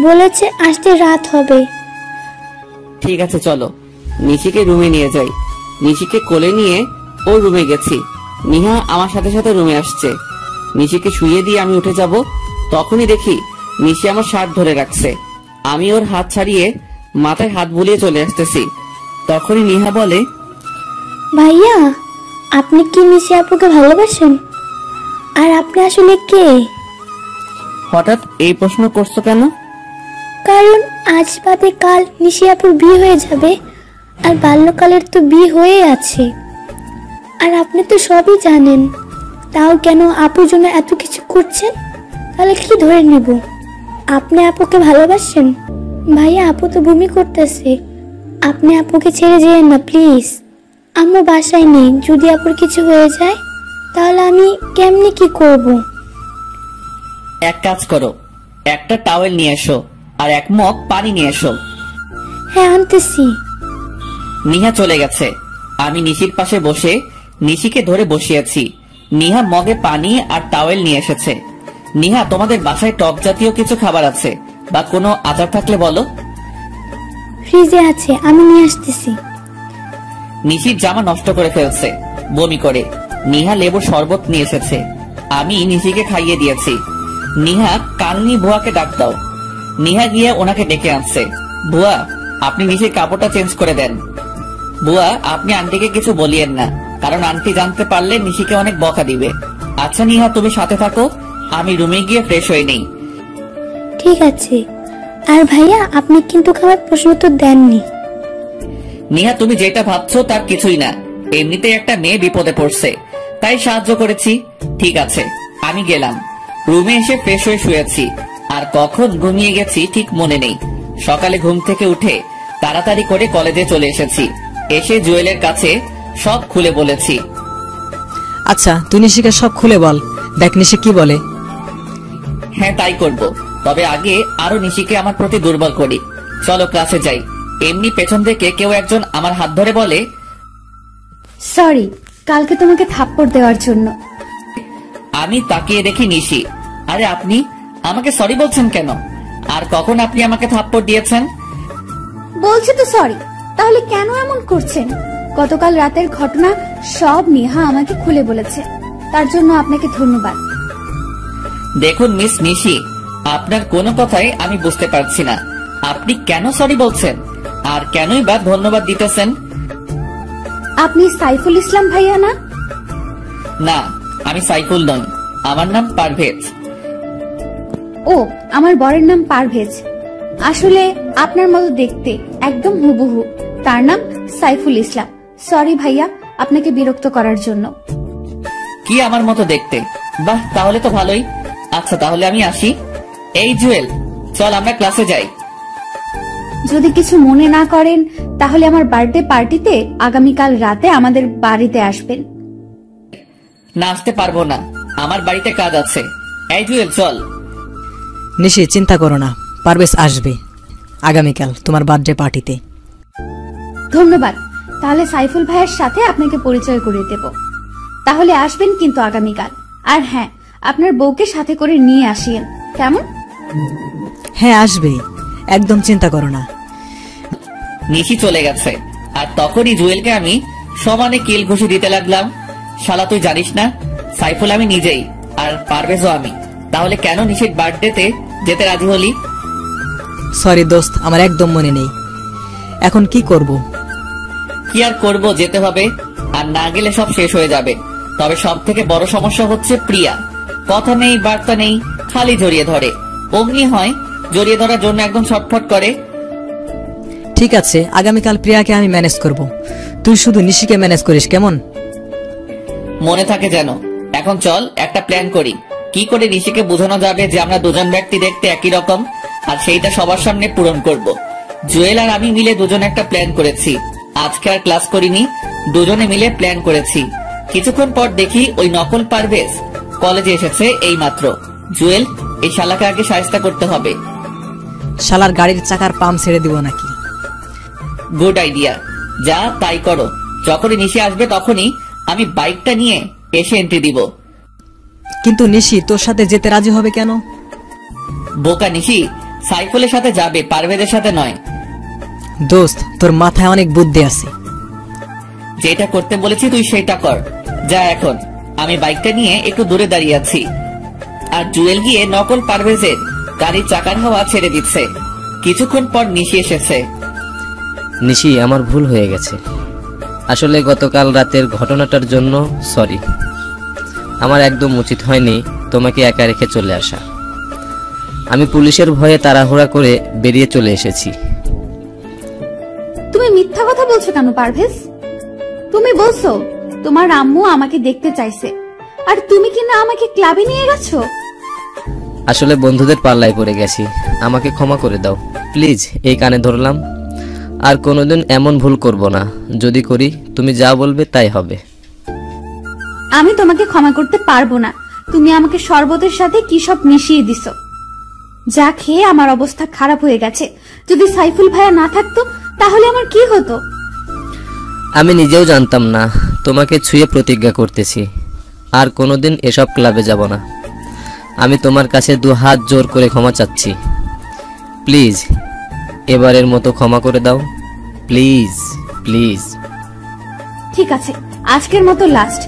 বলেছে আসতে রাত হবে। ঠিক আছে, চলো নিশিকে রুমে নিয়ে যাই। নিশিকে কোলে নিয়ে ও রুমে গেছি। নিহা আমার সাথে সাথে রুমে আসছে। নিশিকে শুইয়ে দিয়ে আমি উঠে যাব, তখনই দেখি নিশি আমার শার্ট ধরে রাখছে। আমি ওর হাত ছাড়িয়ে মাথায় হাত বুলিয়ে চলে আসতেছি। তখনই নিহা বলে, ভাইয়া আপনি কি নিশি আপুকে ভালোবাসেন? আর আপনি আসলে কে? হঠাৎ এই প্রশ্ন করছো কেন? কারণ আজ বাদে কাল নিশি আপুর বিয়ে হয়ে যাবে, আর বাল্যকালের তো বিয়ে হয়ে আছে। আর আপনি তো সবই জানেন, তাও কেন আপুর জন্য এত কিছু করছেন? তাহলে কি ধরে নেব? আপনি আপুকে ভালোবাসেন? ভাইয়া, আপু তো বমি করতেছে। আপনি আপুকে ছেড়ে যেয়েন না প্লিজ। আম্মু বাসায় নেই, যদি আপুর কিছু হয়ে যায় তাহলে আমি কেমনে কি করব? এক কাজ করো, একটা টাওয়েল নিয়ে এসো আর এক মগ পানি নিয়ে এসো। হ্যাঁ, আনতেছি। নিহা চলে গেছে। আমি নিশির পাশে বসে নিশিকে ধরে বসিয়েছি। নিহা মগে পানি আর টাওয়েল নিয়ে এসেছে। নিহা, তোমাদের বাসায় টক জাতীয় কিছু খাবার আছে বা কোনো আচার থাকলে বলো। ফ্রিজে আছে, আমি নিয়ে আসতেছি। নিশির জামা নষ্ট করে ফেলছে বমি করে। নিহা লেবুর শরবত নিয়ে এসেছে, আমি নিশিকে খাইয়ে দিয়েছি। নিহা, কালনি বুয়াকে ডাক দাও। নিহা গিয়ে ওনাকে ডেকে আনছে। বুয়া, আপনি নিশির কাপড়টা চেঞ্জ করে দেন। বুয়া, আপনি আন্টিকে কিছু বলিয়েন না, কারণ আন্টি জানতে পারলে নিশিকে অনেক বকা দিবে। আচ্ছা নিহা, তুমি সাথে থাকো, আমি রুমে গিয়ে ফ্রেশ হয়ে নেই। ঠিক আছে। আর ভাইয়া, আপনি কিন্তু আমার প্রশ্ন উত্তর দেননি। নিহা, তুমি যেটা ভাবছো তার কিছুই না। এমনিতে একটা মেয়ে বিপদে পড়ছে, তাই সাহায্য করেছি। ঠিক আছে, আমি গেলাম। রুমে এসে ফ্রেশ হয়ে শুয়েছি, আর কখন ঘুমিয়ে গেছি ঠিক মনে নেই। সকালে ঘুম থেকে উঠে তাড়াতাড়ি করে কলেজে চলে এসেছি। এসে জুয়েলের কাছে সব খুলে বলেছি। আচ্ছা, তুই নিশিকে সব খুলে বল, দেখ নিশি কি বলে। হ্যাঁ, তাই করব। তবে আগে আরো নিশিকে আমার প্রতি দুর্বল করি। চলো ক্লাসে যাই। এমনি পেছন থেকে কেউ একজন আমার হাত ধরে বলে, সরি কালকে তোমাকে থাপ্পড় দেওয়ার জন্য। আমি তাকিয়ে দেখি নিশি। আরে আপনি আমাকে সরি বলছেন কেন? আর কখন আপনি আমাকে থাপ্পড় দিয়েছেন? বলছি তো সরি, তাহলে কেন এমন করছেন? গতকাল রাতের ঘটনা সব নেহা আমাকে খুলে বলেছে, তার জন্য আপনাকে ধন্যবাদ। দেখুন মিস নিশি, আপনার কোনো কথাই আমি বুঝতে পারছি না। আপনি কেন সরি বলছেন আর কেনই বা ধন্যবাদ দিতেছেন? আপনি সাইফুল ইসলাম ভাইয়া না? না, আমি সাইফুল নই, আমার নাম পারভেজ। ও, আমার বরের নাম পারভেজ। আসলে আপনার মতো দেখতে, একদম হুবহু। তার নাম সাইফুল ইসলাম। সরি ভাইয়া, আপনাকে বিরক্ত করার জন্য। কি আমার মতো দেখতে? বাহ, তাহলে তো ভালোই। আচ্ছা, তাহলে আমি আসি। এই জুয়েল, চল আমরা ক্লাসে যাই। যদি কিছু মনে না করেন তাহলে আমার বার্থডে পার্টিতে আগামীকাল রাতে আমাদের বাড়িতে আসবেন। না, আসতে পারবো না, আমার বাড়িতে কাজ আছে। এই জুয়েল, চল। নিশি, চিন্তা করো না, পারভেজ আসবে আগামীকাল তোমার বার্থডে পার্টিতে। ধন্যবাদ। তাহলে সাইফুল ভাইয়ের সাথে আপনাকে পরিচয় করিয়ে দেব। তাহলে আসবেন কিন্তু আগামীকাল। আর হ্যাঁ, আপনার বউকে সাথে করে নিয়ে আসিয়েন, কেমন? হ্যাঁ, আসবে, একদম চিন্তা করো না। নিশি চলে গেছে, আর তখনই জুয়েলকে আমি সমানে কিল ঘুষি দিতে লাগলাম। শালা, তুই জানিস না সাইফুল আমি নিজেই, আর পারভেজও আমি। তাহলে কেন নিশির বার্থডেতে যেতে রাজি হলি? সরি দোস্ত, আমার একদম মনে নেই। এখন কি করব? কি আর করব, যেতে হবে। আর না গেলে সব শেষ হয়ে যাবে। তবে সব থেকে বড় সমস্যা হচ্ছে প্রিয়া। কথা নেই, বার্তা নেই, খালি জড়িয়ে ধরে। অগ্নি হয়, জড়িয়ে ধরার জন্য একদম ছটফট করে। ঠিক আছে, আগামীকাল প্রিয়াকে আমি ম্যানেজ করব, তুই শুধু নিশিকে ম্যানেজ করিস, কেমন? মনে থাকে যেন। এখন চল একটা প্ল্যান করি, কি করে নিশিকে বোঝানো যাবে যে আমরা দুজন ব্যক্তি দেখতে একই রকম, আর সেইটা সবার সামনে পূরণ করব। জুয়েল আর আমি মিলে দুজন একটা প্ল্যান করেছি। আজকে আর ক্লাস করিনি, দুজনে মিলে প্ল্যান করেছি। কিছুক্ষণ পর দেখি ওই নকল পারভেজ কলেজে এসেছে এই মাত্র। জুয়েল, এই শালাকে আগে শায়েস্তা করতে হবে। শালার গাড়ির চাকার পাম্প ছেড়ে দিব নাকি? গুড আইডিয়া, যা তাই করো। যখনই নিশি আসবে তখনই আমি বাইকটা নিয়ে এসে এন্ট্রি দিব। কিন্তু নিশি তোর সাথে যেতে রাজি হবে কেন? বোকা নিশি সাইফুলের সাথে যাবে, পারভেজের সাথে নয়। দোস্ত, তোর মাথায় অনেক বুদ্ধি আছে। যেটা করতে বলেছি তুই সেটা কর। যা এখন, আমি বাইকটা নিয়ে একটু দূরে দাঁড়িয়ে আছি। আর জুয়েল গিয়ে নকল পারভেজের গাড়ির চাকার হাওয়া ছেড়ে দিচ্ছে। কিছুক্ষণ পর নিশি এসেছে। নিশি, আমার ভুল হয়ে গেছে। আসলে গতকাল রাতের ঘটনাটার জন্য সরি। আমার একদম উচিত হয়নি তোমাকে একা রেখে চলে আসা। আমি পুলিশের ভয়ে তাড়াহুড়া করে বেরিয়ে চলে এসেছি। তুমি মিথ্যা কথা বলছো কেন পারভেজ? তুমি বলছো তোমার আম্মু আমাকে দেখতে চাইছে, আর তুমি কিনা আমাকে ক্লাবে নিয়ে গেছো। আসলে বন্ধুদের পাল্লায় পড়ে গেছি, আমাকে ক্ষমা করে দাও প্লিজ। এই কানে ধরলাম, আর কোনোদিন এমন ভুল করব না। যদি করি তুমি যা বলবে তাই হবে। আমি তোমাকে ক্ষমা করতে পারবো না। তুমি আমাকে শরবতের সাথে কি সব মিশিয়ে দিছো, যা খেয়ে আমার অবস্থা খারাপ হয়ে গেছে। যদি সাইফুল ভাইয়া না থাকতো তাহলে আমার কি হতো? আমি নিজেও জানতাম না। তোমাকে ছুঁয়ে প্রতিজ্ঞা করতেছি আর কোনোদিন এসব ক্লাবে যাব না। আমি তোমার কাছে 2 হাত জোর করে ক্ষমা চাচ্ছি। প্লিজ এবারের মতো ক্ষমা করে দাও, প্লিজ প্লিজ। ঠিক আছে, আজকের মতো লাস্ট।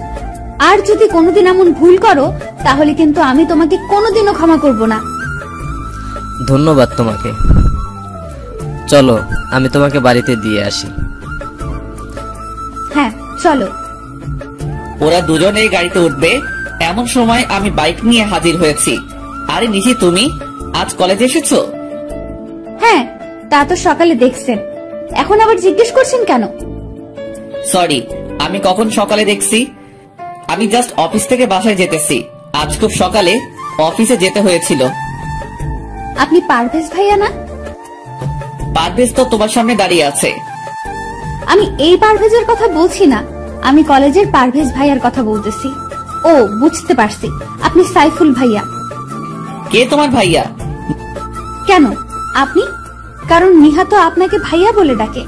আর যদি কোনোদিন এমন ভুল করো তাহলে কিন্তু আমি তোমাকে কোনোদিনও ক্ষমা করব না। ধন্যবাদ তোমাকে। চলো আমি তোমাকে বাড়িতে দিয়ে আসি। হ্যাঁ চলো। ওরা দুজনেই গাড়িতে উঠবে এমন সময় আমি বাইক নিয়ে হাজির হয়েছি। আরে নিশি, তুমি আজ কলেজে এসেছো? হ্যাঁ, তা তো সকালে দেখছেন, এখন আবার জিজ্ঞেস করছেন কেন? সরি, আমি কখন সকালে দেখছি? আমি জাস্ট অফিস থেকে বাসায় যেতেছি। আজ খুব সকালে অফিসে যেতে হয়েছিল। আপনি পারভেজ ভাইয়া না? পারভেজ তো তোমার সামনে দাঁড়িয়ে আছে। আমি এই পারভেজের কথা বলছি না, আমি কলেজের পারভেজ ভাইয়ার কথা বলতেছি। ও বুঝতে পারছি, আপনি সাইফুল ভাইয়া। কে তোমার ভাইয়া? কেন আপনি? কারণ নিহা তো আপনাকে ভাইয়া বলে ডাকে।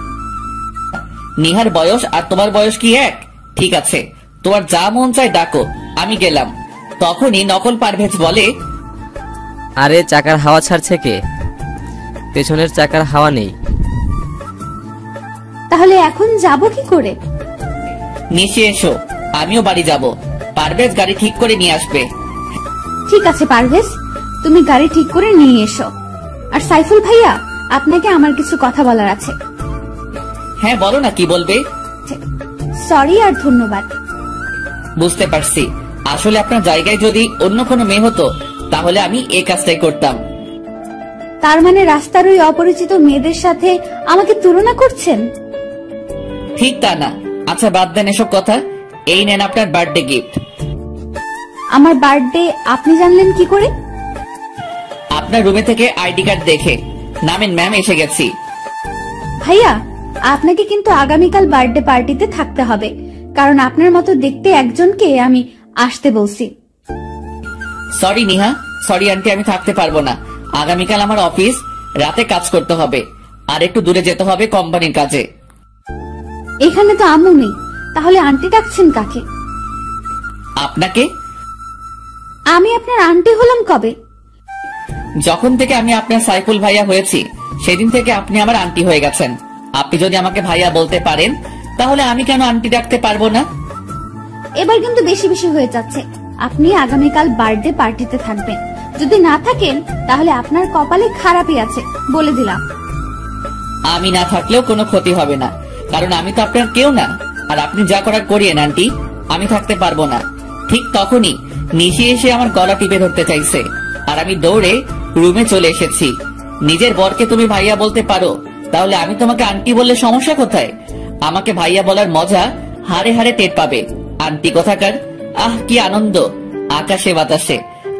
নিহার বয়স আর তোমার বয়স কি এক? ঠিক আছে, তোমার যা মন চায় ডাকো, আমি গেলাম। তখনই নকল পারভেজ বলে, আরে চাকার হাওয়া ছাড়ছে কে? পেছনের চাকার হাওয়া নেই। তাহলে এখন যাব কি করে? নিচে এসো, আমিও বাড়ি যাব। পারভেজ গাড়ি ঠিক করে নিয়ে আসবে। ঠিক আছে পারভেজ, তুমি গাড়ি ঠিক করে নিয়ে এসো। আর সাইফুল ভাইয়া, আপনাকে আমার কিছু কথা বলার আছে। হ্যাঁ বলো না, কি বলবে? সরি আর ধন্যবাদ। বুঝতে পারছি, আসলে আপনার জায়গায় যদি অন্য কোনো মেয়ে হতো তাহলে আমি এই কাজটাই করতাম। তার মানে রাস্তার ওই অপরিচিত মেয়েদের সাথে আমাকে তুলনা করছেন? ঠিক তা না। আচ্ছা বাদ দেন এসব কথা, এই নেন আপনার বার্থডে গিফট। আমার বার্থডে আপনি জানলেন কি করে? আপনার রুমে থেকে আইডি কার্ড দেখে। নামেন ম্যাম, এসে গেছি। ভাইয়া, আপনাকে কিন্তু আগামীকাল বার্থডে পার্টিতে থাকতে হবে, কারণ আপনার মতো দেখতে একজনকে আমি আসতে বলছি। সরি নিহা, সরি আন্টি, আমি থাকতে পারবো না। আগামীকাল আমার অফিস, রাতে কাজ করতে হবে, আর একটু দূরে যেতে হবে কোম্পানির কাজে। এখানে তো আম্মু নেই, তাহলে আন্টি ডাকছেন কাকে? আপনাকে। আমি আপনার আন্টি হলাম কবে? যখন থেকে আমি আপনার সাইফুল ভাইয়া হয়েছি সেদিন থেকে আপনি আমার আন্টি হয়ে গেছেন। আপনি যদি আমাকে ভাইয়া বলতে পারেন তাহলে আমি কেন আন্টি ডাকতে পারবো না? এবার কিন্তু বেশি বেশি হয়ে যাচ্ছে। আপনি আগামীকাল বার্থডে পার্টিতে থাকবেন, যদি না থাকেন তাহলে আপনার কপালে খারাপই আছে, বলে দিলাম। আমি না থাকলেও কোনো ক্ষতি হবে না, কারণ আমি তো আপনার কেউ না। আর আপনি যা করার করিয়েন আন্টি, আমি থাকতে পারবো না। ঠিক তখনই নিশি এসে আমার গলা টিপে ধরতে চাইছে, আর আমি দৌড়ে রুমে চলে এসেছি। নিজের বরকে তুমি ভাইয়া বলতে পারো, তাহলে আমি তোমাকে আন্টি বললে সমস্যা কোথায়? আমাকে ভাইয়া বলার মজা হাড়ে হাড়ে টের পাবে। আন্টি কোথাকার। আহ কি আনন্দ, আকাশে বাতাসে।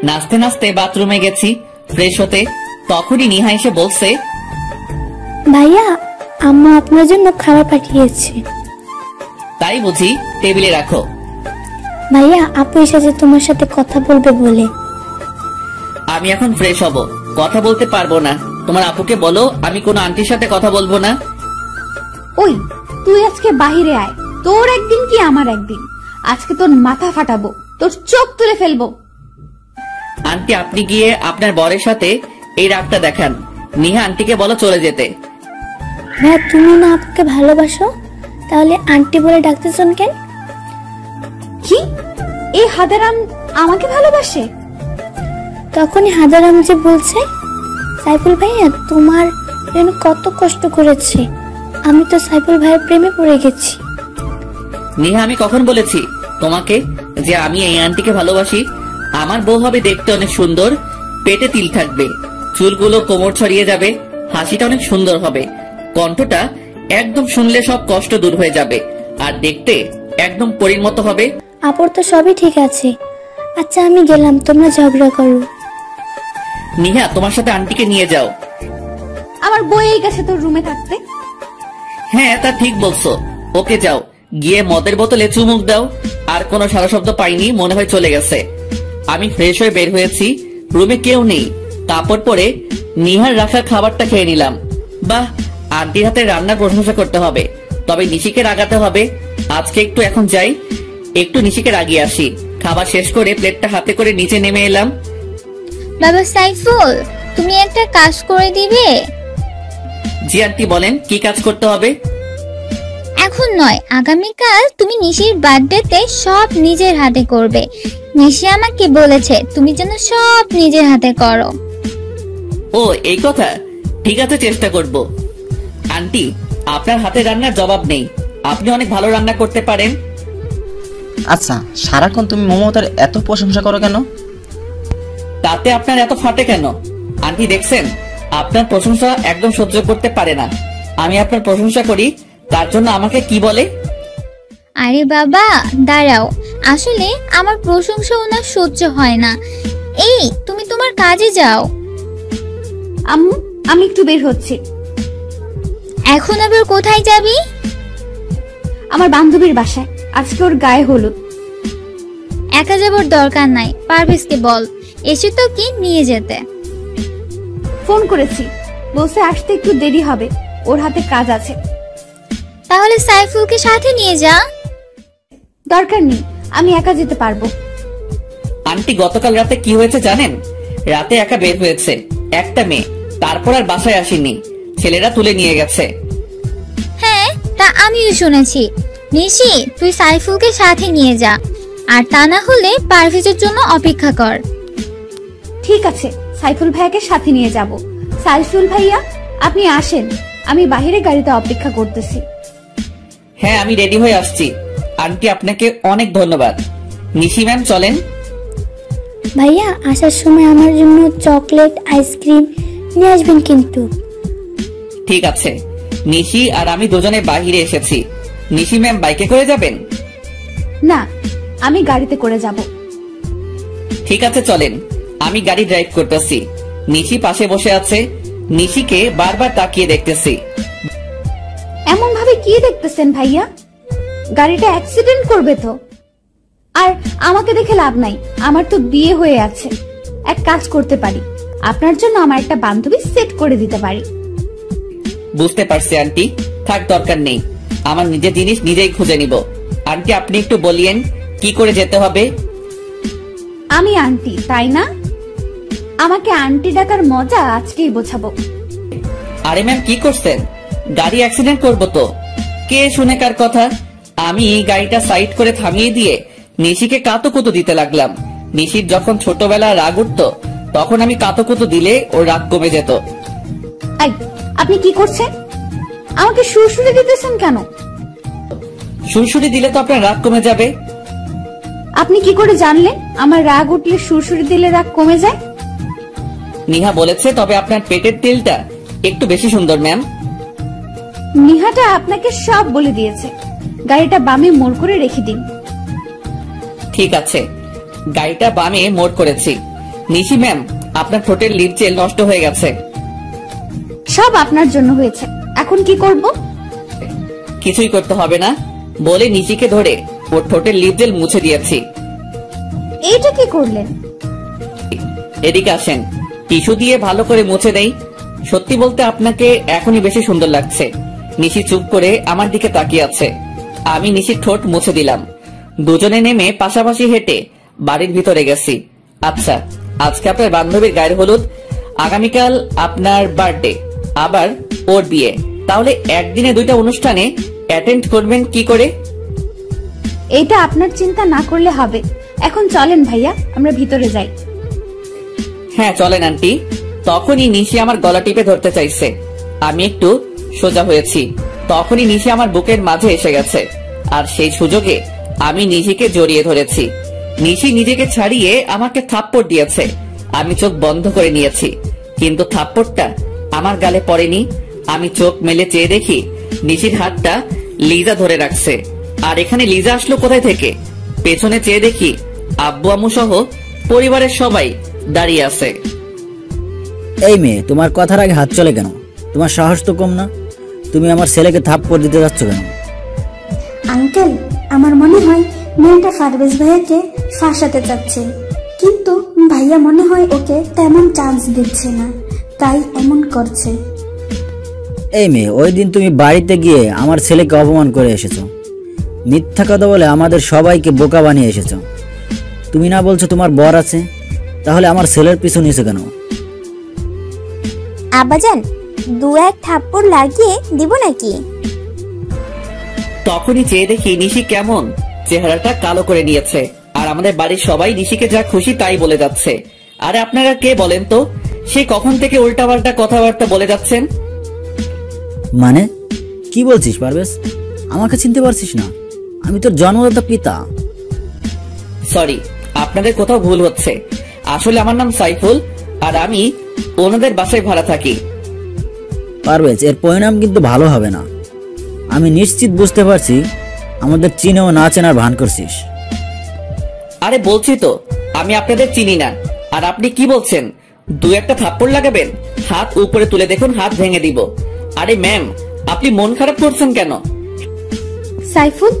নাচতে নাচতে বাথরুমে গেছি ফ্রেশ হতে, তখনই নিহা এসে বলছে, ভাইয়া, আম্মা আপনার জন্য খাবার পাঠিয়েছে। তাই বুঝি? টেবিলে রাখো। ভাইয়া, আপু এসেছে তোমার সাথে কথা বলবে বলে। আমি এখন ফ্রেশ হব, কথা বলতে পারবো না। তোমার আপুকে বলো আমি কোনো আন্টির সাথে কথা বলবো না। ওই তুই আজকে বাহিরে আয়, তোর একদিন কি আমার একদিন। আজকে তোর মাথা ফাটাবো, তোর চোখ তুলে ফেলবো। আন্টি আপনি গিয়ে আপনার বরের সাথে এই রাগটা দেখান। নিহা আন্টিকে বলো চলে যেতে। ভাইয়া, তুমি না আপুকে ভালোবাসো, তাহলে আন্টি বলে ডাকতেছেন কেন? কি এই হাদারাম আমাকে ভালোবাসে? তখনই হাদারাম যে বলছে, সাইফুল ভাইয়া তোমার জন্য কত কষ্ট করেছে, আমি তো সাইফুল ভাইয়ের প্রেমে পড়ে গেছি। নিহা আমি কখন বলেছি তোমাকে যে আমি এই আন্টিকে ভালোবাসি। আমার বউ হবে দেখতে অনেক সুন্দর, পেটে তিল থাকবে, চুলগুলো কোমর ছড়িয়ে যাবে, হাসিটা অনেক সুন্দর হবে, কণ্ঠটা একদম শুনলে সব কষ্ট দূর হয়ে যাবে, আর দেখতে একদম পরীর মতো হবে। আপুর তো সবই ঠিক আছে। আচ্ছা আমি গেলাম, তোমরা ঝগড়া করো। নিহা, তোমার সাথে আন্টিকে নিয়ে যাও। আমার বই গেছে তোর রুমে থাকতে। হ্যাঁ, তা ঠিক বলছো। ওকে যাও, গিয়ে মদের বোতলে চুমুক দাও। আর কোনো সারা শব্দ পাইনি, মনে হয় চলে গেছে। আমি ফ্রেশ হয়ে বের হয়েছি, রুমে কেউ নেই। কাপড় পরে নিহার রাখা খাবারটা খেয়ে নিলাম। বাহ, আন্টির হাতে রান্নার প্রশংসা করতে হবে, তবে নিশিকে রাগাতে হবে। আজকে একটু এখন যাই, একটু নিশিকে রাগিয়ে আসি। খাবার শেষ করে প্লেটটা হাতে করে নিচে নেমে এলাম। বাবা সাইফুল, তুমি একটা কাজ করে দিবে? জি আন্টি, বলেন কি কাজ করতে হবে? এখন নয়, আগামীকাল তুমি নিশির বার্থডেতে সব নিজের হাতে করবে। নিশি আমাকে বলেছে তুমি যেন সব নিজের হাতে করো। ও, এই কথা? ঠিক আছে, চেষ্টা করব। আন্টি, আপনার হাতে রান্নার জবাব নেই, আপনি অনেক ভালো রান্না করতে পারেন। আচ্ছা, সারাক্ষণ তুমি মমতার এত প্রশংসা করো কেন? তাতে আপনার এত ফাটে কেন? আন্টি দেখছেন, আপনার প্রশংসা একদম সহ্য করতে পারে না। আমি আপনার প্রশংসা করি, তার জন্য আমাকে কি বলে? আরে বাবা দাঁড়াও, আসলে আমার প্রশংসা ওনার সহ্য হয় না। এই তুমি তোমার কাজে যাও। আম্মু, আমি একটু বের হচ্ছি। এখন আবার কোথায় যাবি? আমার বান্ধবীর বাসায়, আজকে ওর গায়ে হলুদ। একা যাবার দরকার নাই, পারভেজকে বল এসে তো কি নিয়ে যেতে। ফোন করেছি, বলছে আসতে একটু দেরি হবে, ওর হাতে কাজ আছে। তাহলে সাইফুলকে সাথে নিয়ে যা। দরকার নেই, আমি একা যেতে পারবো। আন্টি, গতকাল রাতে কি হয়েছে জানেন? রাতে একা বের হয়েছে একটা মেয়ে, তারপর আর বাসায় আসেনি, ছেলেরা তুলে নিয়ে গেছে। হ্যাঁ, তা আমিও শুনেছি। নিশি, তুই সাইফুলকে সাথে নিয়ে যা, আর তা না হলে পারভেজের জন্য অপেক্ষা কর। ঠিক আছে, সাইফুল ভাইয়াকে সাথে নিয়ে যাব। সাইফুল ভাইয়া, আপনি আসেন, আমি বাইরে গাড়িতে অপেক্ষা করতেছি। হ্যাঁ, আমি রেডি হয়ে আসছি। আন্টি, আপনাকে অনেক ধন্যবাদ। নিশি ম্যাম, চলেন। ভাইয়া আসার সময় আমার জন্য চকলেট আইসক্রিম নিয়ে আসবেন কিন্তু। ঠিক আছে। নিশি আর আমি দুজনে বাহিরে এসেছি। নিশি ম্যাম বাইকে করে যাবেন? না, আমি গাড়িতে করে যাব। ঠিক আছে, চলেন। আমি গাড়ি ড্রাইভ করতেছি, নিশি পাশে বসে আছে। নিশিকে বারবার তাকিয়ে দেখতেছি। এমন ভাবে কি দেখতেছেন ভাইয়া? গাড়িটা অ্যাক্সিডেন্ট করবে তো। আর আমাকে দেখে লাভ নাই, আমার তো বিয়ে হয়ে আছে। এক কাজ করতে পারি, আপনার জন্য আমার একটা বান্ধবী সেট করে দিতে পারি। বুঝতে পারছি আন্টি, থাক, দরকার নেই। আমার নিজের জিনিস নিজেই খুঁজে নিব। আন্টি, আপনি একটু বলিয়েন কি করে যেতে হবে? আমি আন্টি, তাই না? আমাকে আন্টি ডাকার মজা আজকেই বোঝাবো। আরে ম্যাম, কি করছেন? গাড়ি অ্যাক্সিডেন্ট করবো তো। কে শুনে কার কথা? আমি গাড়িটা সাইড করে থামিয়ে দিয়ে নিশিকে কাতুকুতু দিতে লাগলাম। নিশির যখন ছোটবেলা রাগ উঠতো, তখন আমি কাতুকুতু দিলে ওর রাগ কমে যেত। এই, আপনি কি করছেন? আমাকে সুরসুরি দিতেছেন কেন? সুরসুরি দিলে তো আপনার রাগ কমে যাবে। আপনি কি করে জানলেন আমার রাগ উঠলে সুরসুরি দিলে রাগ কমে যায়? নিহা বলেছে, তবে আপনার পেটের তেলটা একটু বেশি সুন্দর ম্যাম। নিহাটা আপনাকে সব বলে দিয়েছে। গাড়িটা বামে মোড় করে রেখে দিন। ঠিক আছে, গাড়িটা বামে মোড় করেছি। নিশি ম্যাম, আপনার ঠোঁটের লিপ জেল নষ্ট হয়ে গেছে। সব আপনার জন্য হয়েছে, এখন কি করব? কিছুই করতে হবে না বলে নিশিকে ধরে ওর ঠোঁটের লিপ জেল মুছে দিয়েছি। এইটা কি করলেন? এদিকে আসেন, টিস্যু দিয়ে ভালো করে মুছে দেই। সত্যি বলতে আপনাকে এখনই বেশি সুন্দর লাগছে। নিশি চুপ করে আমার দিকে তাকিয়ে আছে। আমি নিশির ঠোঁট মুছে দিলাম। দুজনে নেমে পাশাপাশি হেঁটে বাড়ির ভিতরে গেছি। আচ্ছা, আজকে আপনার বান্ধবীর গায়ের হলুদ, আগামীকাল আপনার বার্থডে, আবার ওর বিয়ে। তাহলে একদিনে দুইটা অনুষ্ঠানে অ্যাটেন্ড করবেন কি করে? এইটা আপনার চিন্তা না করলে হবে। এখন চলেন ভাইয়া, আমরা ভিতরে যাই। হ্যাঁ চলেন আন্টি। তখনই নিশি আমার গলা টিপে ধরতে চাইছে। আমি একটু সোজা হয়েছি, তখনই নিশি আমার বুকের মাঝে এসে গেছে। আর সেই সুযোগে আমি নিশিকে জড়িয়ে ধরেছি। নিশি নিজেকে ছাড়িয়ে আমাকে থাপ্পড় দিয়েছে। আমি চোখ বন্ধ করে নিয়েছি, কিন্তু থাপ্পড়টা আমার গালে পড়েনি। আমি চোখ মেলে চেয়ে দেখি নিশির হাতটা লিজা ধরে রাখছে। আর এখানে লিজা আসলো কোথায় থেকে? পেছনে চেয়ে দেখি আব্বু আম্মু সহ পরিবারের সবাই দাঁড়িয়ে আছে। এই মেয়ে, তোমার কথার আগে হাত চলে কেন? তোমার সাহস তো কম না? তুমি আমার ছেলেকে থাপ্পড় দিতে যাচ্ছ কেন? আঙ্কেল, আমার মনে হয় মেয়েটা পারভেজ ভাইয়াকে ফাঁসাতে চাচ্ছে, কিন্তু ভাইয়া মনে হয় ওকে তেমন চান্স দিচ্ছে না, তাই এমন করছে। এই মেয়ে, ওই দিন তুমি বাড়িতে গিয়ে আমার ছেলেকে অপমান করে এসেছো। মিথ্যা কথা বলে আমাদের সবাইকে বোকা বানিয়ে এসেছো। তুমি না বলছো তোমার বর আছে, তাহলে আমার ছেলের পিছু নিয়েছো কেন? আব্বাজান, 2-1 থাপ্পড় লাগিয়ে দিব নাকি? তখনই চেয়ে দেখি নিশি কেমন চেহারাটা কালো করে নিয়েছে, আর আমাদের বাড়ির সবাই নিশিকে যা খুশি তাই বলে যাচ্ছে। আরে আপনারা কে বলেন তো? সে কখন থেকে উল্টাপাল্টা কথাবার্তা বলে যাচ্ছেন? মানে কি বলছিস পারভেজ? আমাকে চিনতে পারছিস না? আমি তোর জন্মদাতা পিতা। সরি, আপনাদের কোথাও ভুল হচ্ছে। আসলে আমার নাম সাইফুল, আর আমি ওনাদের বাসায় ভাড়া থাকি। পারভেজ, এর পরিণাম কিন্তু ভালো হবে না। আমি নিশ্চিত বুঝতে পারছি আমাদের চিনেও না চেনার ভান করছিস। আরে বলছি তো আমি আপনাদের চিনি না। আর আপনি কি বলছেন 2-1 থাপ্পড় লাগাবেন? হাত উপরে তুলে দেখুন, হাত ভেঙে দিব। আরে ম্যাম, আপনি মন খারাপ করছেন কেন? সাইফুল,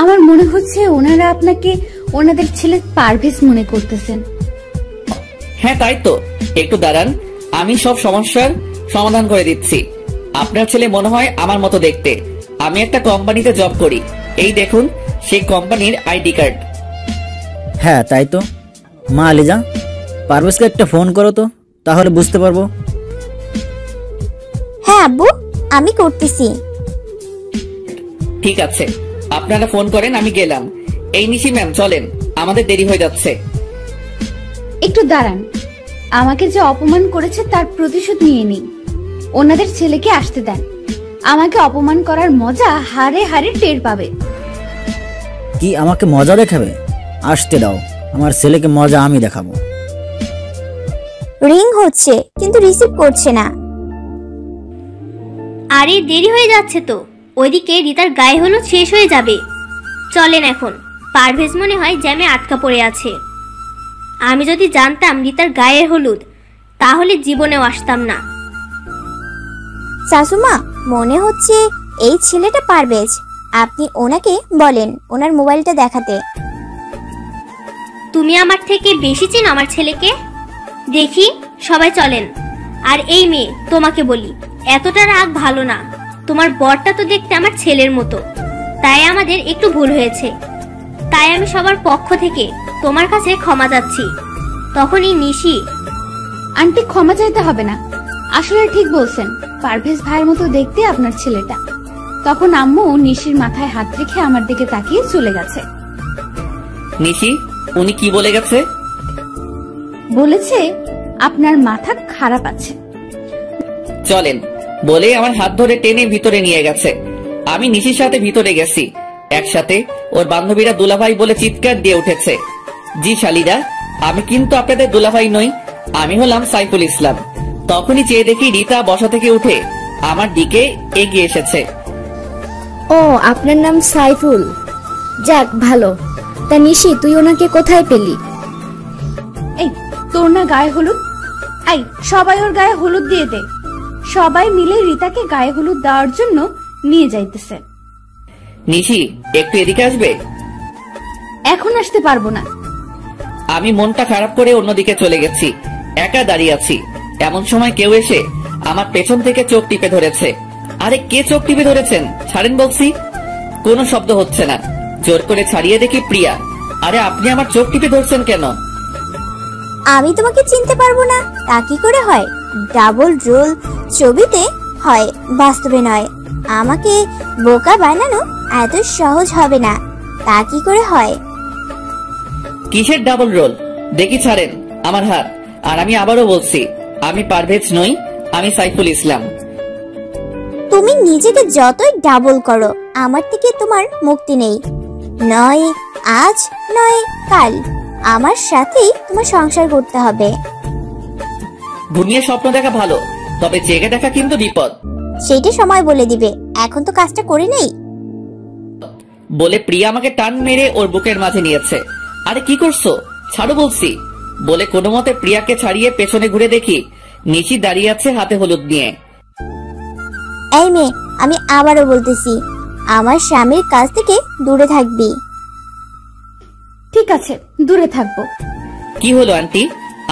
আমার মনে হচ্ছে ওনারা আপনাকে ওনাদের ছেলে পারভেজ মনে করতেছেন। হ্যাঁ তাই তো, একটু দাঁড়ান, আমি সব সমস্যার সমাধান করে দিচ্ছি। আপনার ছেলে মনে হয় আমার মতো দেখতে। আমি একটা কোম্পানিতে জব করি, এই দেখুন সেই কোম্পানির আইডি কার্ড। হ্যাঁ তাই তো। মা লিজা, পারভেজকে একটা ফোন করো তো, তাহলে বুঝতে পারবো। হ্যাঁ আব্বু, আমি করতেছি। ঠিক আছে, আপনারা ফোন করেন, আমি গেলাম। এই নিশি ম্যাম চলেন, আমাদের দেরি হয়ে যাচ্ছে। একটু দাঁড়ান, আমাকে যে অপমান করেছে তার প্রতিশোধ নিয়ে নিই। ওনাদের ছেলেকে আসতে দেন, আমাকে অপমান করার মজা হারে হারে টের পাবে। কি আমাকে মজা দেখাবে? আসতে দাও, আমার ছেলেকে মজা আমি দেখাবো। রিং হচ্ছে কিন্তু রিসিভ করছে না। আরে দেরি হয়ে যাচ্ছে তো, ওইদিকে রিতার গায়ে হলুদ শেষ হয়ে যাবে। চলেন এখন, পারভেজ মনে হয় জ্যামে আটকা পড়ে আছে। আমি যদি জানতাম রিতার গায়ের হলুদ, তাহলে জীবনেও আসতাম না। শাশুমা, মনে হচ্ছে এই ছেলেটা পারভেজ। আপনি ওনাকে বলেন ওনার মোবাইলটা দেখাতে। তুমি আমার থেকে বেশি চেনো আমার ছেলেকে। দেখি, সবাই চলেন। আর এই মেয়ে, তোমাকে বলি, এতটা রাগ ভালো না। তোমার বরটা তো দেখতে আমার ছেলের মতো, তাই আমাদের একটু ভুল হয়েছে। তাই আমি সবার পক্ষ থেকে তোমার কাছে ক্ষমা চাচ্ছি। তখনই নিশি, আন্টি ক্ষমা চাইতে হবে না, আসলে ঠিক বলছেন, পারভেজ ভাইয়ের মতো দেখতে আপনার ছেলেটা। তখন আম্মু নিশির মাথায় হাত রেখে আমার দিকে তাকিয়ে চলে গেছে। নিশি, উনি কি বলে গেছে? বলেছে আপনার মাথা খারাপ আছে। চলেন বলে আমার হাত ধরে টেনে ভিতরে নিয়ে গেছে। আমি নিশির সাথে ভিতরে গেছি, একসাথে ওর বান্ধবীরা দুলাভাই বলে চিৎকার দিয়ে উঠেছে। জি শালিরা, আমি কিন্তু আপনাদের দুলাভাই নই, আমি হলাম সাইফুল ইসলাম। তখনই চেয়ে দেখি রিতা বসা থেকে উঠে আমার দিকে এগিয়ে এসেছে। ও, আপনার নাম সাইফুল? যাক ভালো। তা নিশি, তুই ওনাকে কোথায় পেলি? এই তোর না গায়ে হলুদ? এই সবাই ওর গায়ে হলুদ দিয়ে দে। সবাই মিলে রিতাকে গায়ে হলুদ দেওয়ার জন্য নিয়ে যাইতেছে। নিশি, একটু এদিকে আসবে? এখন আসতে পারবো না। আমি মনটা খারাপ করে অন্যদিকে চলে গেছি, একা দাঁড়িয়ে আছি। এমন সময় কেউ এসে আমার পেছন থেকে চোখ টিপে ধরেছে। আরে কে চোখ টিপে ধরেছেন? ছাড়েন বলছি। কোনো শব্দ হচ্ছে না। জোর করে ছাড়িয়ে দেখি প্রিয়া। আরে আপনি আমার চোখ টিপে ধরছেন কেন? আমি তোমাকে চিনতে পারবো না তা কি করে হয়? ডাবল রোল ছবিতে হয়, বাস্তবে নয়। আমাকে বোকা বানানো এত সহজ হবে না, তা কি করে হয়? কিসের ডাবল রোল? দেখি ছাড়েন আমার হাত। আর আমি আবারও বলছি, আমি পারভেজ নই, আমি সাইফুল ইসলাম। তুমি নিজেকে যতই ডাবল করো, আমার থেকে তোমার মুক্তি নেই। নয় আজ নয় কাল আমার সাথেই তোমার সংসার করতে হবে। ঘুমিয়ে স্বপ্ন দেখা ভালো, তবে জেগে দেখা কিন্তু বিপদ। সেটা সময় বলে দিবে, এখন তো কাজটা করে নেই। বলে প্রিয়া আমাকে টান মেরে ওর বুকের মাঝে নিয়েছে। আরে কি করছো, ছাড়ো বলছি। বলে কোনো মতে প্রিয়াকে ছাড়িয়ে পেছনে ঘুরে দেখি নিশি দাঁড়িয়ে আছে হাতে হলুদ নিয়ে। এই মেয়ে, আমি আবারও বলতেছি, আমার স্বামীর কাছ থেকে দূরে থাকবি। ঠিক আছে, দূরে থাকবো। কি হলো আন্টি,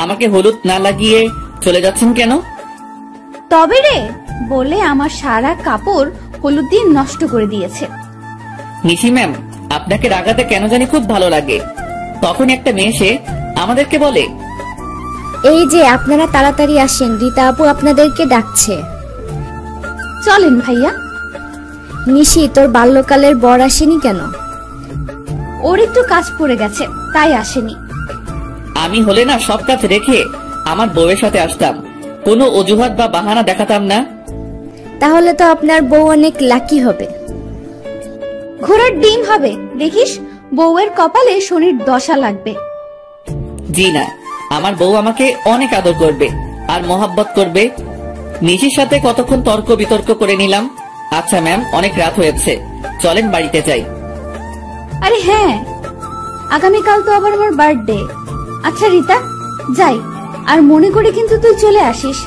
আমাকে হলুদ না লাগিয়ে চলে যাচ্ছেন কেন? তবে রে বলে আমার সারা কাপড় হলুদ দিয়ে নষ্ট করে দিয়েছে। নিশি ম্যাম, আপনাকে রাগাতে কেন জানি খুব ভালো লাগে। তখন একটা মেয়ে এসে আমাদেরকে বলে, এই যে আপনারা তাড়াতাড়ি আসেন, রীতা আপু আপনাদেরকে ডাকছে। চলেন ভাইয়া। নিশি, তোর বাল্যকালের বর আসেনি কেন? ওর একটু কাজ পড়ে গেছে, তাই আসেনি। আমি হলে না সব কাজ রেখে আমার বউয়ের সাথে আসতাম, কোনো অজুহাত বা বাহানা দেখাতাম না। তাহলে তো আপনার বউ অনেক লাকি হবে। ঘোড়ার ডিম হবে, দেখিস বউয়ের কপালে শনির দশা লাগবে। জি না, আমার বউ আমাকে অনেক আদর করবে আর মহাব্বত করবে। নিশির সাথে কতক্ষণ তর্ক বিতর্ক করে নিলাম। আচ্ছা ম্যাম, অনেক রাত হয়েছে, চলেন বাড়িতে যাই। আরে হ্যাঁ, আগামীকাল তো আবার আমার বার্থডে। আচ্ছা রীতা, যাই। আর মনে করে কিন্তু তুই চলে আসিস।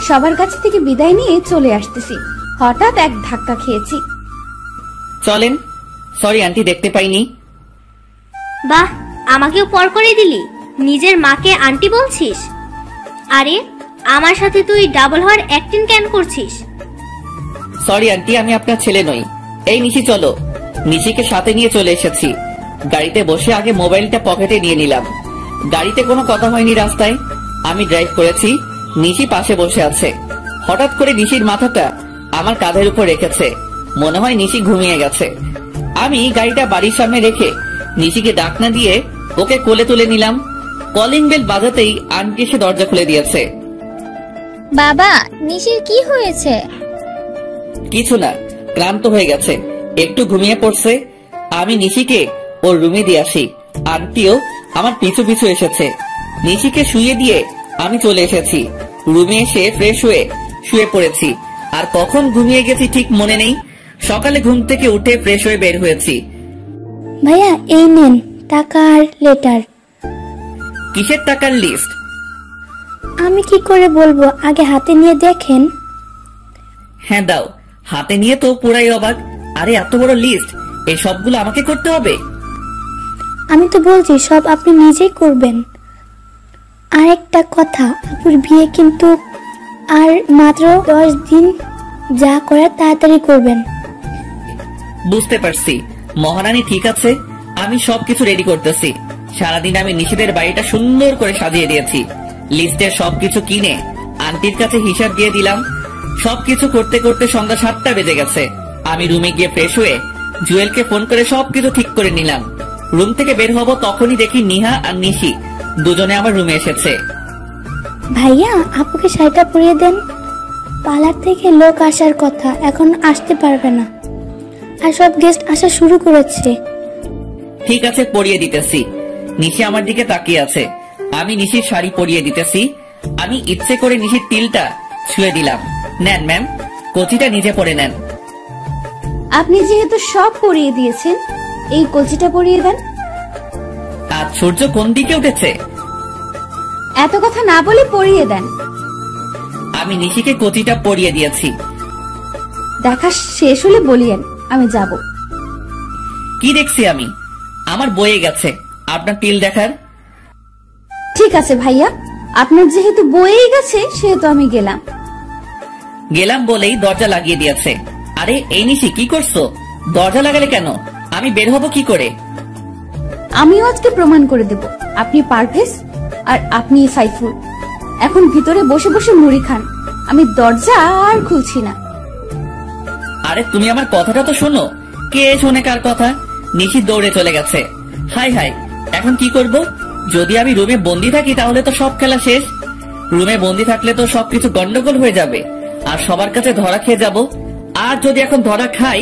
সবার কাছ থেকে বিদায় নিয়ে চলে আসতেছি, হঠাৎ এক ধাক্কা খেয়েছি। চলেন। সরি আন্টি, দেখতে পাইনি। বাহ, আমাকেও পর করে দিলি, নিজের মাকে আন্টি বলছিস। আরে আমার সাথে তুই ডাবল হওয়ার অ্যাক্টিং কেন করছিস? সরি আন্টি, আমি আপনার ছেলে নই। এই নিশি চলো। নিশিকে সাথে নিয়ে চলে এসেছি। গাড়িতে বসে আগে মোবাইলটা পকেটে নিয়ে নিলাম। গাড়িতে কোনো কথা হয়নি রাস্তায়, আমি ড্রাইভ করেছি, নিশি পাশে বসে আছে। হঠাৎ করে নিশির মাথাটা আমার কাঁধের উপর রেখেছে, মনে হয় নিশি ঘুমিয়ে গেছে। আমি গাড়িটা বাড়ির সামনে রেখে নিশিকে ডাক না দিয়ে ওকে কোলে তুলে নিলাম। কলিং বেল বাজাতেই আন্টি এসে দরজা খুলে দিয়েছে। বাবা, নিশির কি হয়েছে? কিছু না, ক্লান্ত হয়ে গেছে, একটু ঘুমিয়ে পড়ছে। আমি নিশিকে ওর রুমে দিয়ে আসি। আন্টিও আমার পিছু পিছু এসেছে। নিশিকে শুয়ে দিয়ে আমি চলে এসেছি। রুমে এসে ফ্রেশ হয়ে শুয়ে পড়েছি। আর কখন ঘুমিয়ে গেছি ঠিক মনে নেই। সকালে ঘুম থেকে উঠে ফ্রেশ হয়ে বের হয়েছি। ভাইয়া, এই নেন টাকা আর লেটার। কিসের টাকার লিস্ট? আমি কি করে বলবো, আগে হাতে নিয়ে দেখেন। হ্যাঁ দাও। হাতে নিয়ে তো পুরাই অবাক। আরে এত বড় লিস্ট, এই সবগুলো আমাকে করতে হবে? আমি তো বলছি সব আপনি নিজেই করবেন। আর একটা কথা, আপুর বিয়ে কিন্তু আর মাত্র 10 দিন, যা করার তাড়াতাড়ি করবেন। বুঝতে পারছি মহারানী, ঠিক আছে, আমি সবকিছু রেডি করতেছি। সারাদিন আমি নিশিদের বাড়িটা সুন্দর করে সাজিয়ে দিয়েছি। লিস্টের সবকিছু কিনে আন্টির কাছে হিসাব দিয়ে দিলাম। সবকিছু করতে করতে সন্ধ্যা 7টা বেজে গেছে। আমি রুমে গিয়ে ফ্রেশ হয়ে জুয়েলকে ফোন করে সবকিছু ঠিক করে নিলাম। রুম থেকে বের হব তখনই দেখি নিহা আর নিশি দুজনে আমার রুমে এসেছে। ভাইয়া, আপুকে শাড়িটা পরিয়ে দেন। পার্লার থেকে লোক আসার কথা, এখন আসতে পারবে না, আর সব গেস্ট আসা শুরু করেছে। ঠিক আছে, পরিয়ে দিতেছি। নিশি আমার দিকে তাকিয়ে আছে। আমি নিশির শাড়ি পরিয়ে দিতেছি। আমি ইচ্ছে করে নিশির তিলটা ছুঁয়ে দিলাম। নেন ম্যাম, কচিটা নিজে পরে নেন। আপনি যেহেতু সব পরিয়ে দিয়েছেন, এই কচিটা পরিয়ে দেন। আজ সূর্য কোন দিকে উঠেছে? এত কথা না বলে পরিয়ে দেন। আমি নিশিকে কচিটা পরিয়ে দিয়েছি। দেখা শেষ হলে বলিয়েন, আমি যাব। কি দেখছি আমি? আমার বয়ে গেছে আপনার তিল দেখার। ঠিক আছে ভাইয়া, আপনার যেহেতু বয়েই গেছে সেহেতু আমি গেলাম। গেলাম বলেই দরজা লাগিয়ে দিয়েছে। আরে এই নিশি, কি করছো? দরজা লাগালে কেন? আমি বের হব কি করে? আমিও আজকে প্রমাণ করে দেব আপনি পারভেজ আর আপনি সাইফুল। এখন ভিতরে বসে বসে মুড়ি খান, আমি দরজা আর খুলছি না। আরে তুমি আমার কথাটা তো শোনো। কে শোনে কার কথা? নিশি দৌড়ে চলে গেছে। হাই হাই, এখন কি করব? যদি আমি রুমে বন্দি থাকি তাহলে তো সব খেলা শেষ। রুমে বন্দি থাকলে তো সবকিছু গন্ডগোল হয়ে যাবে আর সবার কাছে ধরা খেয়ে যাব। আর যদি এখন ধরা খাই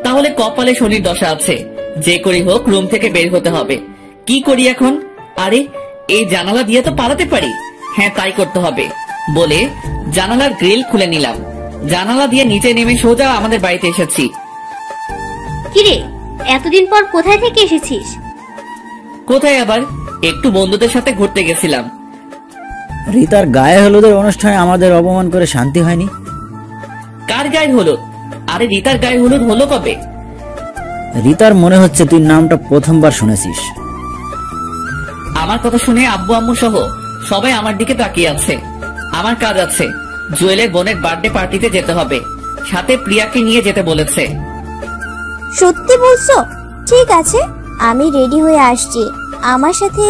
তাহলে কপালে শনির দশা আছে, যে করি হোক রুম থেকে বের হতে হবে। কি করি এখন? আরে এই জানালা দিয়ে তো পালাতে পারি। হ্যাঁ, তাই করতে হবে বলে জানালার গ্রিল খুলে নিলাম। জানালা দিয়ে নিচে নেমে সোজা আমাদের বাড়িতে এসেছি। কিরে, এতদিন পর কোথায় থেকে এসেছিস? কোথায় আবার, একটু বন্ধুদের সাথে ঘুরতে গেছিলাম। রিতার গায়ে হলুদের অনুষ্ঠানে আমাদের অপমান করে শান্তি হয়নি। কার গায়ে হলুদ? আরে রিতার গায়ে হলুদ হলো কবে? রিতার মনে হচ্ছে তুই নামটা প্রথমবার শুনেছিস। আমার কথা শুনে আব্বু আম্মু সহ সবাই আমার দিকে তাকিয়ে আছে। আমার কাজ আছে, জুয়েলের বোনের বার্থডে পার্টিতে যেতে হবে, সাথে প্রিয়াকে নিয়ে যেতে বলেছে। সত্যি বলছো? ঠিক আছে, আমি রেডি হয়ে আসছি। আমার সাথে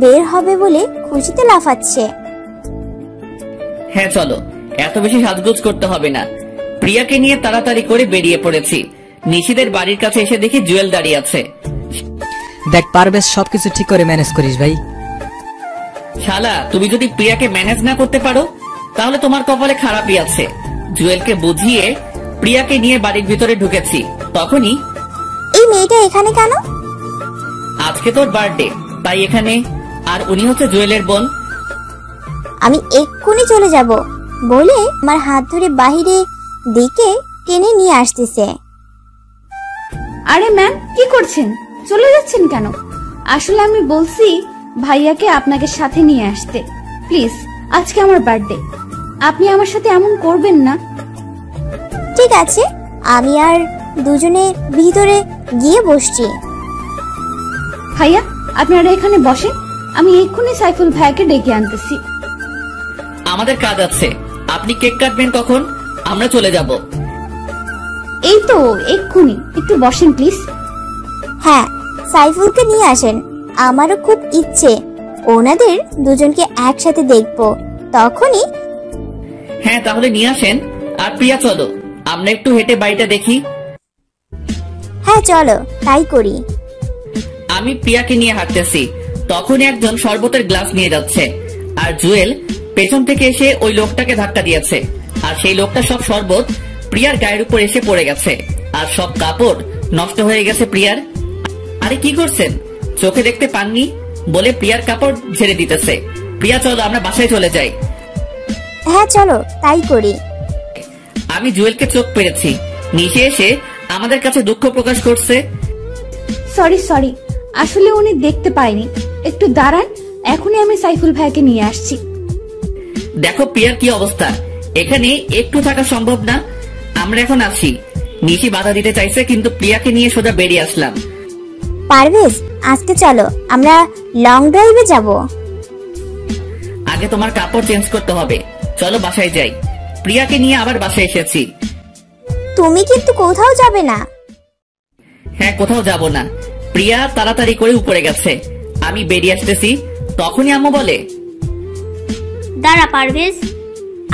বের হবে বলে খুশিতে লাফাচ্ছে। হ্যাঁ চলো, এত বেশি সাজগোজ করতে হবে না। প্রিয়াকে নিয়ে তাড়াতাড়ি করে বেরিয়ে পড়েছি। নিশিদের বাড়ির কাছে এসে দেখি জুয়েল দাঁড়িয়ে আছে। দেখ পারভেজ, সবকিছু ঠিক করে ম্যানেজ করিস ভাই। শালা, তুমি যদি প্রিয়াকে ম্যানেজ না করতে পারো তাহলে তোমার কপালে খারাপই আছে। জুয়েলকে বুঝিয়ে প্রিয়াকে নিয়ে বাড়ির ভিতরে ঢুকেছি। তখনই, এই মেয়েটা এখানে কেন? আজকে তোর বার্থডে, তাই এখানে। আর উনি হচ্ছে জুয়েলের বোন। আমি এক্ষুনি চলে যাব বলে আমার হাত ধরে বাহিরে দিকে টেনে নিয়ে আসতেছে। আরে ম্যাম, কি করছেন? চলে যাচ্ছেন কেন? আসলে আমি বলছি ভাইয়াকে আপনাকে সাথে নিয়ে আসতে। প্লিজ, আজকে আমার বার্থডে, আপনি আমার সাথে এমন করবেন না। ঠিক আছে, আমি আর দুজনে ভিতরে গিয়ে বসছি। ভাইয়া, আপনারা এখানে বসেন, আমি এক্ষুনি সাইফুল ভাইয়াকে ডেকে আনতেছি। আমাদের কাজ আছে, আপনি কেক কাটবেন কখন? আমরা চলে যাব। এই তো এক্ষুনি, একটু বসেন প্লিজ। হ্যাঁ, সাইফুলকে নিয়ে আসেন। আমারও খুব ইচ্ছে ওনাদের দুজনকে একসাথে দেখবো। তখনই, হ্যাঁ তাহলে নিয়ে আসেন। আর প্রিয়া চলো, আমরা একটু হেঁটে বাড়িটা দেখি। হ্যাঁ চলো, তাই করি। আমি প্রিয়াকে নিয়ে হাঁটতেছি, তখনই একজন শরবতের গ্লাস নিয়ে যাচ্ছে। আর জুয়েল পেছন থেকে এসে ওই লোকটাকে ধাক্কা দিয়েছে। আর সেই লোকটা সব শরবত প্রিয়ার গায়ের উপর এসে পড়ে গেছে। আর সব কাপড় নষ্ট হয়ে গেছে প্রিয়ার। আরে কি করছেন, চোখে দেখতে পাননি বলে প্রিয়ার কাপড় ঝেড়ে দিতেছে। প্রিয়া চলো, আমরা বাসায় চলে যাই। হ্যাঁ চলো, তাই করি। আমি জুয়েলকে চোখ পেরেছি। নিচে এসে আমাদের কাছে দুঃখ প্রকাশ করছে। সরি, আসলে উনি দেখতে পায়নি। একটু দাঁড়ান, এখনই আমি সাইফুল ভাইকে নিয়ে আসছি। দেখো প্রিয়ার কি অবস্থা, এখানে একটু থাকা সম্ভব না। আমরা এখন আসি। নিশি বাধা দিতে চাইছে, কিন্তু প্রিয়াকে নিয়ে সোজা বেরিয়ে আসলাম। পারভেজ, আজকে চলো আমরা লং ড্রাইভে যাব। আগে তোমার কাপড় চেঞ্জ করতে হবে, চলো বাসায় যাই। প্রিয়াকে নিয়ে আবার বাসায় এসেছি। তুমি কিন্তু কোথাও যাবে না। হ্যাঁ, কোথাও যাব না। প্রিয়া তাড়াতাড়ি করে উপরে গেছে, আমি বেরিয়ে আসতেছি। তখনই আম্মু বলে, দাঁড়া পারভেজ,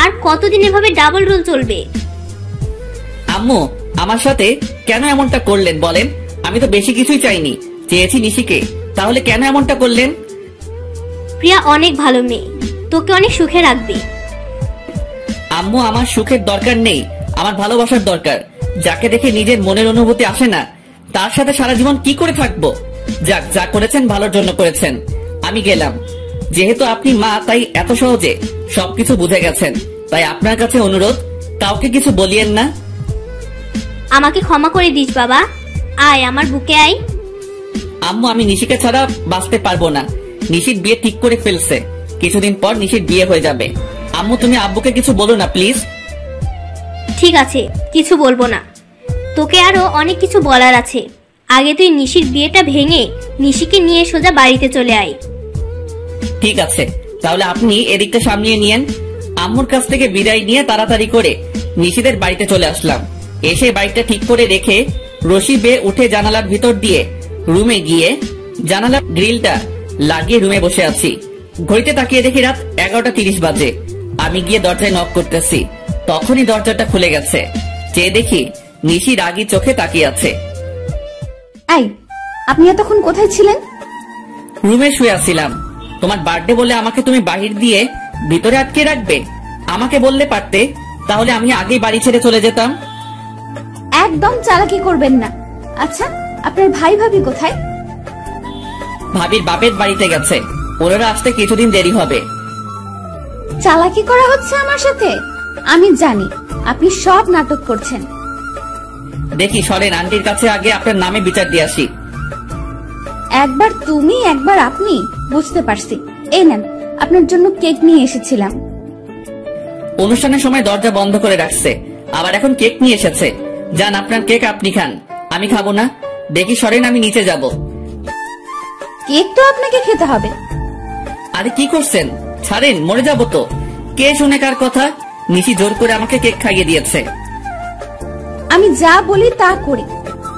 আর কতদিন এভাবে ডাবল রোল চলবে? আম্মু আমার সাথে কেন এমনটা করলেন বলেন? আমি তো বেশি কিছুই চাইনি, চেয়েছি নিশিকে, তাহলে কেন এমনটা করলেন? প্রিয়া অনেক ভালো মেয়ে, তোকে অনেক সুখে রাখবে। আম্মু, আমার সুখের দরকার নেই, আমার ভালোবাসার দরকার। যাকে দেখে নিজের মনের অনুভূতি আসে না, তার সাথে সারা জীবন কি করে থাকবো? যাক, যা করেছেন ভালোর জন্য করেছেন। আমি গেলাম। যেহেতু আপনি মা, তাই এত সহজে সবকিছু বুঝে গেছেন। তাই আপনার কাছে অনুরোধ, কাউকে কিছু বলিয়েন না। আমাকে ক্ষমা করে দিস বাবা, আয় আমার বুকে আয়। আম্মু, আমি নিশিকে ছাড়া বাঁচতে পারবো না। নিশির বিয়ে ঠিক করে ফেলছে, কিছুদিন পর নিশির বিয়ে হয়ে যাবে। আম্মু, তুমি আব্বুকে কিছু বলো না প্লিজ। ঠিক আছে, কিছু বলবো না। তোকে আরো অনেক কিছু বলার আছে। আগে তুই নিশির বিয়েটা ভেঙে নিশিকে নিয়ে সোজা বাড়িতে চলে আয়। ঠিক আছে, তাহলে আপনি এদিকটা সামলিয়ে নিয়েন। আম্মুর কাছ থেকে বিদায় নিয়ে তাড়াতাড়ি করে নিশিদের বাড়িতে চলে আসলাম। এসে বাড়িটা ঠিক করে রেখে রশি বেয়ে উঠে জানালার ভিতর দিয়ে রুমে গিয়ে জানালার গ্রিলটা লাগিয়ে রুমে বসে আছি। ঘড়িতে তাকিয়ে দেখি রাত 11:30 বাজে। আমি গিয়ে দরজায় নক করতেছি, তখনই দরজাটা খুলে গেছে। চেয়ে দেখি নিশি রাগী চোখে তাকিয়ে আছে। এই, আপনি এতক্ষণ কোথায় ছিলেন? রুমে শুয়ে আছিলাম। তোমার বার্থডে বলে আমাকে তুমি বাহির দিয়ে ভিতরে আটকে রাখবে? আমাকে বললে পারতে, তাহলে আমি আগেই বাড়ি ছেড়ে চলে যেতাম। একদম চালাকি করবেন না। আচ্ছা, আপনার ভাই ভাবি কোথায়? ভাবির বাপের বাড়িতে গেছে, ওনারা আসতে কিছুদিন দেরি হবে। চালাকি করা হচ্ছে আমার সাথে? আমি জানি আপনি সব নাটক করছেন। দেখি সরেন, আন্টির কাছে আগে আপনার নামে বিচার দিয়ে আসি। একবার তুমি একবার আপনি, বুঝতে পারছি। এই নেন, আপনার জন্য কেক নিয়ে এসেছিলাম। অনুষ্ঠানের সময় দরজা বন্ধ করে রাখছে, আবার এখন কেক নিয়ে এসেছে। যান, আপনার কেক আপনি খান, আমি খাবো না। দেখি সরেন, আমি নিচে যাব। কেক তো আপনাকে খেতে হবে। আরে কি করছেন, ছাড়েন, মরে যাবো তো। কে শুনে কার কথা? নিশি জোর করে আমাকে কেক খাইয়ে দিয়েছে। আমি যা বলি তা করি,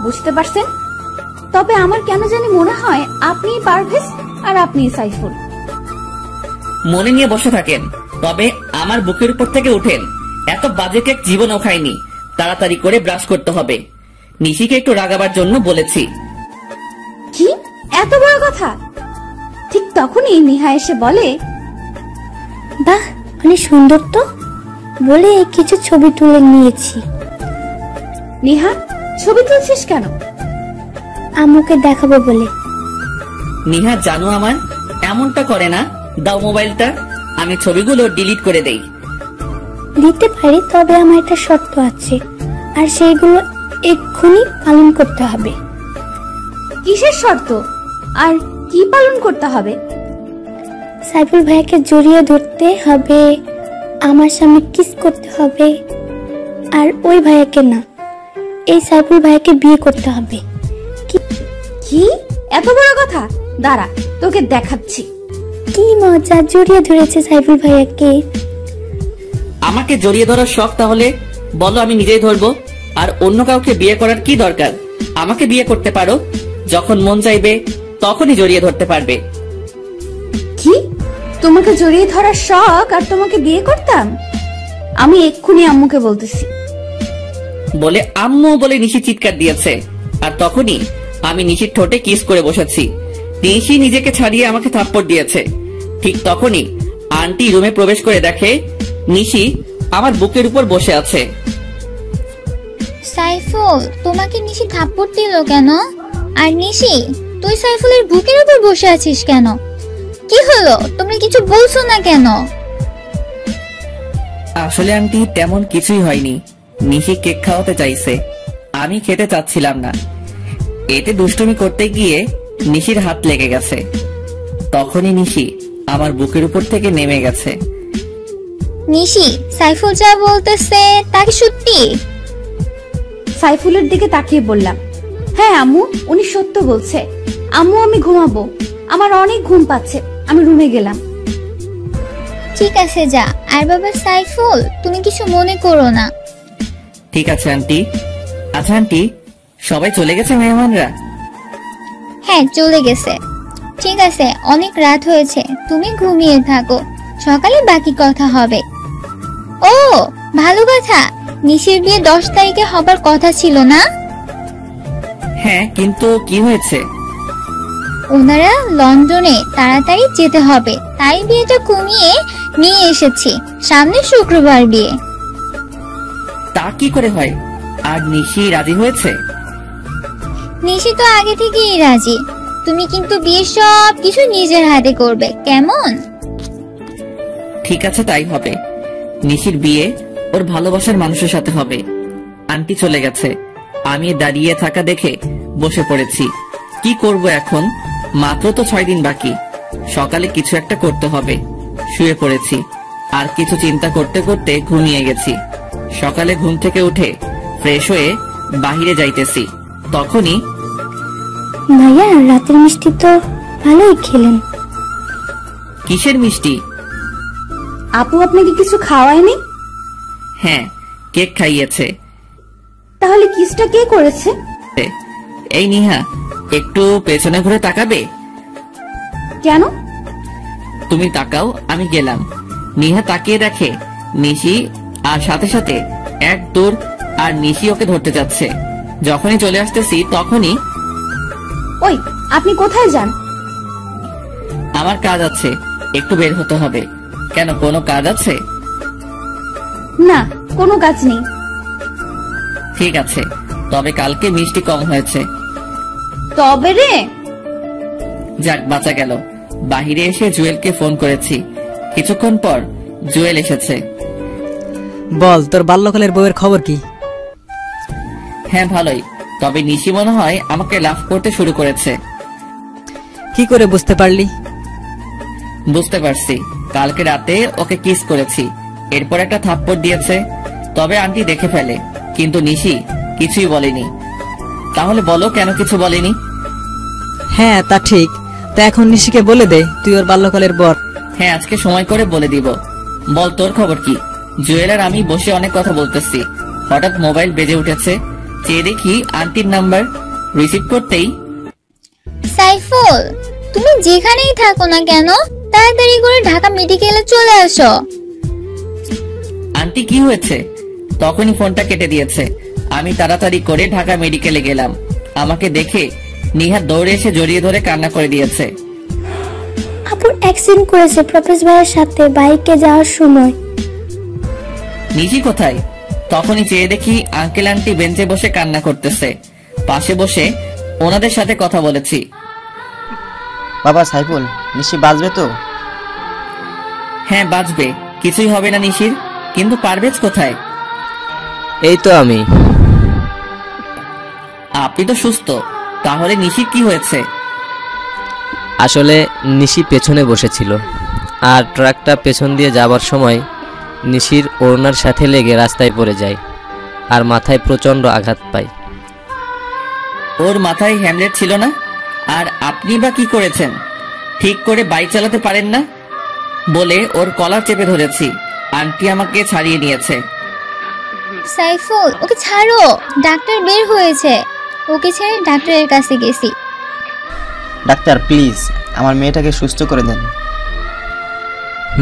বুঝতে পারছেন? তবে আমার কেন জানি মনে হয় আপনি পারভেজ আর আপনি সাইফুল। মনে নিয়ে বসে থাকেন, তবে আমার বুকের উপর থেকে উঠেন। এত বাজে কেক জীবনও খাইনি। তাড়াতাড়ি করে ব্রাশ করতে হবে। নিশিকে একটু রাগাবার জন্য বলেছি। কি এত বড় কথা? ঠিক তখনই নিহা এসে বলে, বাহ, অনেক সুন্দর তো, বলে কিছু ছবি তুলে নিয়েছি। নিহা, ছবি তুলছিস কেন? আম্মুকে দেখাবো বলে। নিহা জানো আমার এমনটা করে না। দাও মোবাইলটা, আমি ছবিগুলো ডিলিট করে দেই। দিতে পারি, তবে আমার একটা শর্ত আছে, আর সেইগুলো এক্ষুনি পালন করতে হবে। কিসের শর্ত আর কি পালন করতে হবে? সাইফুল ভাইয়াকে জড়িয়ে ধরতে হবে, আমার সামনে কিস করতে হবে, আর ওই ভাইয়াকে না, এই সাইফুল ভাইয়াকে বিয়ে করতে হবে। কি এত বড় কথা? দাঁড়া, তোকে দেখাচ্ছি। কি মজা, জড়িয়ে ধরেছে সাইফুল ভাইয়াকে। আমাকে জড়িয়ে ধরার শখ? তাহলে বলো, আমি নিজেই ধরবো। আর অন্য কাউকে বিয়ে করার কি দরকার? আমাকে বিয়ে করতে পারো, যখন মন চাইবে তখনই জড়িয়ে ধরতে পারবে। কি, তোমাকে জড়িয়ে ধরার শখ আর তোমাকে বিয়ে করতাম? আমি এক্ষুনি আম্মুকে বলতেছি। বলে আম্মু বলে নিশি চিৎকার দিয়েছে, আর তখনই আমি নিশির ঠোঁটে কিস করে বসেছি। নিশি নিজেকে ছাড়িয়ে আমাকে থাপ্পড় দিয়েছে। ঠিক তখনই আন্টি রুমে প্রবেশ করে দেখে নিশি আমার বুকের উপর বসে আছে। সাইফুল, তোমাকে নিশি থাপ্পড় দিল কেন? আর নিশি, তুই সাইফুলের বুকের উপর বসে আছিস কেন? কি হলো, তোমরা কিছু বলছো না কেন? আসলে আন্টি তেমন কিছুই হয়নি। নিশি কেক খাওয়াতে চাইছে, আমি খেতে চাচ্ছিলাম না। এতে দুষ্টুমি করতে গিয়ে নিশির হাত লেগে গেছে। তখনই নিশি আমার বুকের উপর থেকে নেমে গেছে। নিশি, সাইফুল যা বলতেছে তা কি সত্যি? সাইফুলের দিকে তাকিয়ে বললাম, হ্যাঁ আম্মু, উনি সত্য বলছে। আম্মু, আমি ঘুমাবো, আমার অনেক ঘুম পাচ্ছে, আমি রুমে গেলাম। ঠিক আছে, যা। আর বাবা সাইফুল, তুমি কিছু মনে করো না। ঠিক আছে আন্টি। আচ্ছা আন্টি, সবাই চলে গেছে মেহমানরা? হ্যাঁ, চলে গেছে। ঠিক আছে, অনেক রাত হয়েছে, তুমি ঘুমিয়ে থাকো, সকালে বাকি কথা হবে। ও ভালো কথা, নিশির বিয়ে 10 তারিখে হবার কথা ছিল না? হ্যাঁ, কিন্তু কি হয়েছে? ওনারা লন্ডনে তাড়াতাড়ি যেতে হবে, তাই বিয়েটা কমিয়ে নিয়ে এসেছি। সামনে শুক্রবার বিয়ে। তা কি করে হয়? আর নিশি রাজি হয়েছে? নিশি তো আগে থেকেই রাজি। তুমি কিন্তু বিয়ে সব কিছু নিজের হাতে করবে, কেমন? ঠিক আছে, তাই হবে। নিশির বিয়ে ওর ভালোবাসার মানুষের সাথে হবে। আন্টি চলে গেছে, আমি দাঁড়িয়ে থাকা দেখে বসে পড়েছি। কি করব এখন? মাত্র তো 6 দিন বাকি। সকালে কিছু একটা করতে হবে। শুয়ে পড়েছি, আর কিছু চিন্তা করতে করতে ঘুমিয়ে গেছি। সকালে ঘুম থেকে উঠে ফ্রেশ হয়ে বাহিরে যাইতেছি, তখনই ভাইয়া, রাতের মিষ্টি তো ভালোই খেলেন। কিসের মিষ্টি? আপু আপনাকে কিছু খাওয়ায়নি? হ্যাঁ, কেক খাইয়েছে। তাহলে কিসটা কে করেছে? এই নিহা, একটু পেছনে ঘুরে তাকাবে? কেন? তুমি তাকাও, আমি গেলাম। নিহা তাকিয়ে দেখে নিশি, আর সাথে সাথে এক দৌড়, আর নিশি ওকে ধরতে যাচ্ছে। যখনই চলে আসতেছি তখনই, ওই আপনি কোথায় যান? আমার কাজ আছে, একটু বের হতে হবে। কেন, কোনো কাজ আছে? না, কোনো কাজ নেই। ঠিক আছে, তবে কালকে মিষ্টি কম হয়েছে। তবে রে, যাক বাঁচা গেল। বাহিরে এসে জুয়েলকে ফোন করেছি। কিছুক্ষণ পর জুয়েল এসেছে। বল, তোর বাল্যকালের বউয়ের খবর কি? হ্যাঁ ভালোই, তবে নিশি মনে হয় আমাকে লাভ করতে শুরু করেছে। কি করে বুঝতে পারলি? বুঝতে পারছি, কালকে রাতে ওকে কিস করেছি, এরপর একটা থাপ্পড় দিয়েছে। তবে আন্টি দেখে ফেলে, কিন্তু নিশি কিছুই বলেনি। তাহলে বলো কেন কিছু বলেনি? হ্যাঁ তা ঠিক, তা এখন নিশিকে বলে দে তুই ওর বাল্যকালের বর। হ্যাঁ আজকে সময় করে বলে দিব। বল তোর খবর কি? জুয়েল আর আমি বসে অনেক কথা বলতেছি, হঠাৎ মোবাইল বেজে উঠেছে। চেয়ে দেখি আন্টির নাম্বার। রিসিভ করতেই, সাইফুল, তুমি যেখানেই থাকো না কেন তাড়াতাড়ি করে ঢাকা মেডিকেলে চলে আসো। আন্টি কি হয়েছে? তখনই ফোনটা কেটে দিয়েছে। আমি তাড়াতাড়ি করে ঢাকা মেডিকেলে গেলাম। আমাকে দেখে নিহাত দৌড়ে এসে জড়িয়ে ধরে কান্না করে দিয়েছে। আপুর অ্যাক্সিডেন্ট করেছে প্রফেস ভাইয়ের সাথে বাইকে যাওয়ার সময়। নিশি কোথায়? তখনই চেয়ে দেখি আঙ্কেল আন্টি বেঞ্চে বসে কান্না করতেছে। পাশে বসে ওনাদের সাথে কথা বলেছি। বাবা সাইফুল, নিশি বাঁচবে তো? হ্যাঁ বাঁচবে, কিছুই হবে না নিশির। কিন্তু পারভেজ কোথায়? এই তো আমি। আপনি তো সুস্থ, তাহলে নিশির কি হয়েছে? আসলে নিশি পেছনে বসেছিল, আর ট্রাকটা পেছন দিয়ে যাবার সময় নিশির ওড়নার সাথে লেগে রাস্তায় পড়ে যায় আর মাথায় প্রচন্ড আঘাত পায়। ওর মাথায় হ্যামলেট ছিল না? আর আপনি বা কি করেছেন? ঠিক করে বাইক চালাতে পারেন না বলে ওর কলার চেপে ধরেছি। আন্টি আমাকে ছাড়িয়ে নিয়েছে। সাইফুল, ওকে ছাড়ো, ডাক্তার বের হয়েছে। ওকে ছেড়ে ডাক্তারের কাছে গেছি। ডাক্তার প্লিজ আমার মেয়েটাকে সুস্থ করে দেন।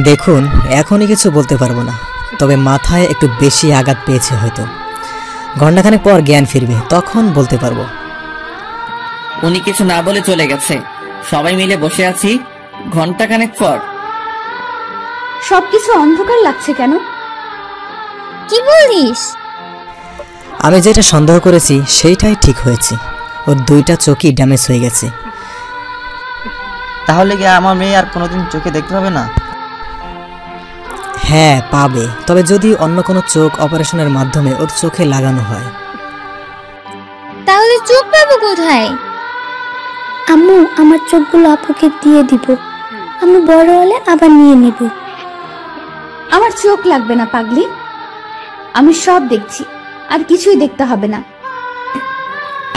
দেখুন, এখনই কিছু বলতে পারবো না, তবে মাথায় একটু বেশি আঘাত পেয়েছে হয়তো। ঘন্টাখানেক পর জ্ঞান ফিরবে, তখন বলতে পারবো। উনি কিছু না বলে চলে গেছে। সবাই মিলে বসে আছি। ঘন্টাখানেক পর সবকিছু অন্ধকার লাগছে কেন? কি বলিস? আমি যেটা সন্দেহ করেছি সেইটাই ঠিক হয়েছে। ওর দুইটা চোখই ড্যামেজ হয়ে গেছে। তাহলে কি আমার মেয়ে আর কোনোদিন চোখে দেখতে পাবে না? হ্যাঁ পাবে, তবে যদি অন্য কোনো চোখ অপারেশনের মাধ্যমে ওর চোখে লাগানো হয়। তাহলে চোখ পাবো কোথায়? আম্মু, আমার চোখগুলো আপুকে দিয়ে দিব, আমি বড় হলে আবার নিয়ে নিব। আমার চোখ লাগবে না পাগলি, আমি সব দেখছি, আর কিছুই দেখতে হবে না।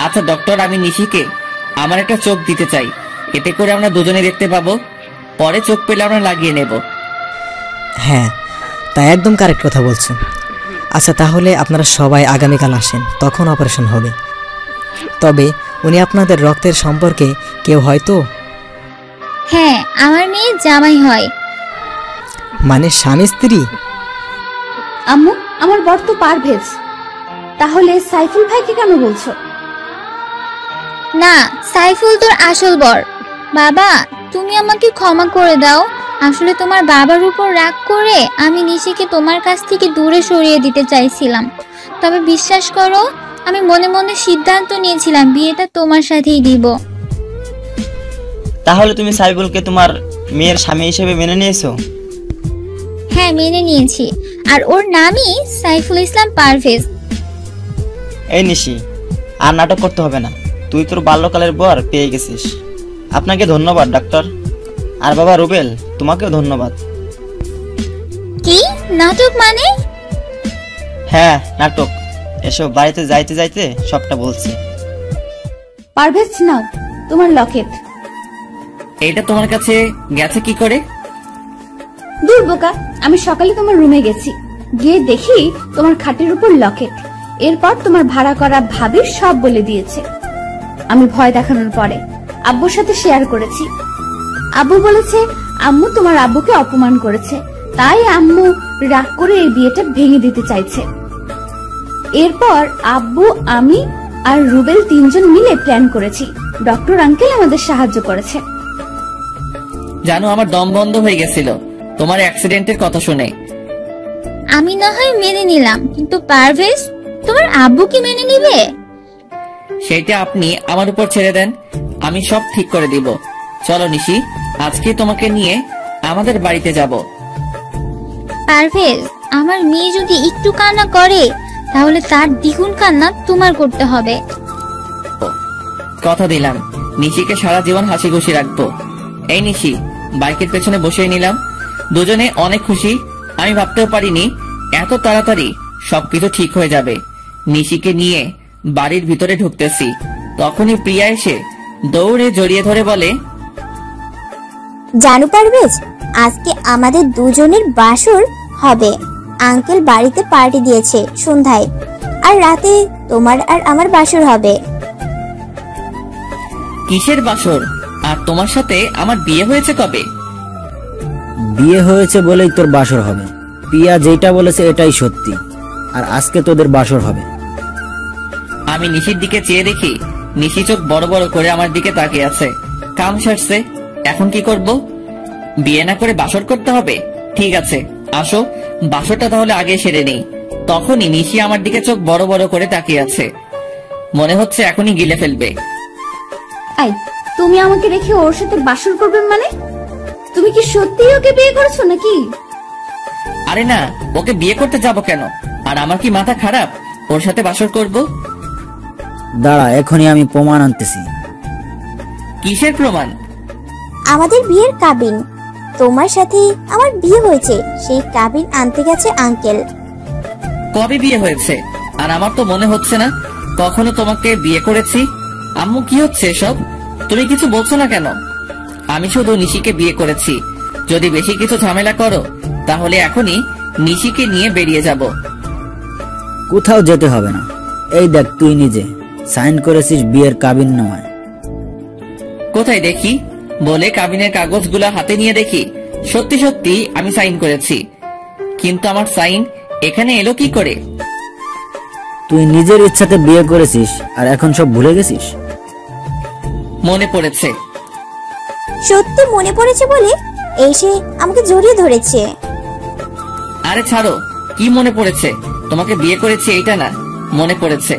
আচ্ছা ডক্টর, আমি নিশিকে আমার একটা চোখ দিতে চাই, এতে করে আমরা দুজনে দেখতে পাবো। পরে চোখ পেলে আমরা লাগিয়ে নেব। হ্যাঁ, তাই একদম কারেক্ট কথা বলছো। আচ্ছা তাহলে আপনারা সবাই আগামীকাল আসেন, তখন অপারেশন হবে। তবে উনি আপনাদের রক্তের সম্পর্কে কেউ হয়তো? হ্যাঁ, আমার মেয়ে জামাই হয়। মানে স্বামী স্ত্রী? আম্মু, আমার বর তো পারভেজ, তাহলে সাইফুল ভাইকে কেন বলছো? না, সাইফুল তোর আসল বর। বাবা, তুমি আমাকে ক্ষমা করে দাও। আসলে তোমার বাবার উপর রাগ করে আমি নিশিকে তোমার কাছ থেকে দূরে সরিয়ে দিতে চাইছিলাম। তবে বিশ্বাস করো, আমি মনে মনে সিদ্ধান্ত নিয়েছিলাম বিয়েটা তোমার সাথেই দিব। তাহলে তুমি সাইফুলকে তোমার মেয়ের স্বামী হিসেবে মেনে নিয়েছো? হ্যাঁ, মেনে নিয়েছি, আর ওর নামই সাইফুল ইসলাম পারভেজ। এই নিশি, আর নাটক করতে হবে না, তুই তোর বাল্যকালের বর পেয়ে গেছিস। আপনাকে ধন্যবাদ ডাক্তার। আর বাবা রুবেল, তোমাকেও ধন্যবাদ। কি নাটক মানে? হ্যাঁ নাটক, এসব বাড়িতে যাইতে যাইতে সবটা বলছি। পারভেজ, নাও তোমার লকেট। এটা তোমার কাছে গেছে কি করে? দূর বোকা, আমি সকালে তোমার রুমে গেছি, গিয়ে দেখি তোমার খাটের উপর লকেট। এরপর তোমার ভাড়া করা ভাবি সব বলে দিয়েছে। আমি ভয় দেখানোর পরে আব্বুর সাথে শেয়ার করেছি। আব্বু বলেছে আম্মু তোমার আব্বুকে অপমান করেছে, তাই আম্মু রাগ করে এই বিয়েটা ভেঙে দিতে চাইছে। এরপর আব্বু, আমি আর রুবেল তিনজন মিলে প্ল্যান করেছি। ডক্টর আঙ্কেল আমাদের সাহায্য করেছে। জানো, আমার দম বন্ধ হয়ে গেছিল তোমার অ্যাক্সিডেন্টের কথা শুনে। আমি না হয় মেনে নিলাম, কিন্তু পারভেজ, তোমার আব্বু কি মেনে নিবে? সেইটা আপনি আমার উপর ছেড়ে দেন, আমি সব ঠিক করে দিব। চলো নিশি, আজকে তোমাকে নিয়ে আমাদের বাড়িতে যাব। পারভেজ, আমার মেয়ে যদি একটু কান্না করে তাহলে তার দ্বিগুণ কান্না তোমার করতে হবে। কথা দিলাম নিশিকে সারা জীবন হাসি খুশি রাখবো। এই নিশি, বাইকের পেছনে বসিয়ে নিলাম। দুজনে অনেক খুশি। আমি ভাবতেও পারিনি এত তাড়াতাড়ি সবকিছু ঠিক হয়ে যাবে। নিশিকে নিয়ে বাড়ির ভিতরে ঢুকতেছি, তখনই প্রিয়া এসে দৌড়ে জড়িয়ে ধরে বলে, জানো পারভেজ, আজকে আমাদের দুজনের বাসর হবে। আঙ্কেল বাড়িতে পার্টি দিয়েছে সন্ধ্যায়, আর রাতে তোমার আর আমার বাসর হবে। কিসের বাসর? আর তোমার সাথে আমার বিয়ে হয়েছে কবে? বিয়ে হয়েছে বলেই তোর বাসর হবে। পিয়া যেটা বলেছে এটাই সত্যি, আর আজকে তোদের বাসর হবে। আমি নিশির দিকে চেয়ে দেখি নিশি চোখ বড় বড় করে আমার দিকে তাকিয়ে আছে। কাম সারছে, এখন কি করব? বিয়ে না করে বাসর করতে হবে? ঠিক আছে, আসো বাসরটা তাহলে আগে সেরে নেই। তখনই নিশি আমার দিকে চোখ বড় বড় করে তাকিয়ে আছে, মনে হচ্ছে এখনই গিলে ফেলবে। আই, তুমি আমাকে রেখে ওর সাথে বাসর করবে মানে? তুমি কি সত্যি ওকে বিয়ে করেছো নাকি? আরে না, ওকে বিয়ে করতে যাব কেন? আর আমার কি মাথা খারাপ ওর সাথে বাসর করব? দাঁড়া, এখনই আমি প্রমাণ আনতেছি। কিসের প্রমাণ? আমাদের বিয়ের কাবিন। তোমার সাথে আমার বিয়ে হয়েছে, সেই কাবিন আনতে গেছে আঙ্কেল। কবে বিয়ে হয়েছে? আর আমার তো মনে হচ্ছে না কখনো তোমাকে বিয়ে করেছি। আম্মু, কি হচ্ছে সব? তুমি কিছু বলছো না কেন? আমি শুধু নিশিকে বিয়ে করেছি। যদি বেশি কিছু ঝামেলা করো তাহলে এখনই নিশিকে নিয়ে বেরিয়ে যাব। কোথাও যেতে হবে না। এই দেখ, তুই নিজে সাইন করেছিস বিয়ের কাবিন নামায়। কোথায় দেখি? বলে কাবিনের কাগজগুলো হাতে নিয়ে দেখি সত্যি সত্যি আমি সাইন করেছি। কিন্তু আমার সাইন এখানে এলো কি করে? তুই নিজের ইচ্ছাতে বিয়ে করেছিস আর এখন সব ভুলে গেছিস? মনে পড়েছে। সত্যি মনে পড়েছে বলে এসে আমাকে জড়িয়ে ধরেছে। আরে ছাড়ো, কি মনে পড়েছে? তোমাকে বিয়ে করেছি এইটা না মনে পড়েছে।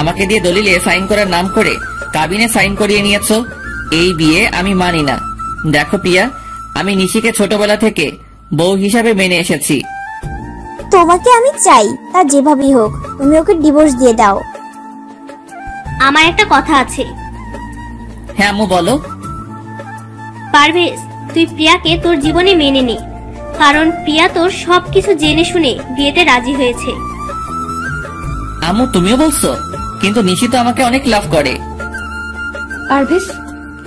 আমাকে দিয়ে দলিলে সাইন করার নাম করে কাবিনে সাইন করিয়ে নিয়েছো। এই বিয়ে আমি মানি না। দেখো প্রিয়া, আমি নিশিকে ছোটবেলা থেকে বউ হিসাবে মেনে এসেছি। তোমাকে আমি চাই, তা যেভাবেই হোক তুমি ওকে ডিভোর্স দিয়ে দাও। আমার একটা কথা আছে। হ্যাঁ আম্মু, বলো। পারভেজ, তুই প্রিয়াকে তোর জীবনে মেনে নে, কারণ প্রিয়া তোর সবকিছু জেনে শুনে বিয়েতে রাজি হয়েছে। আম্মু, তুমিও বলছো? কিন্তু নিশি তো আমাকে অনেক লাভ করে। পারভেজ,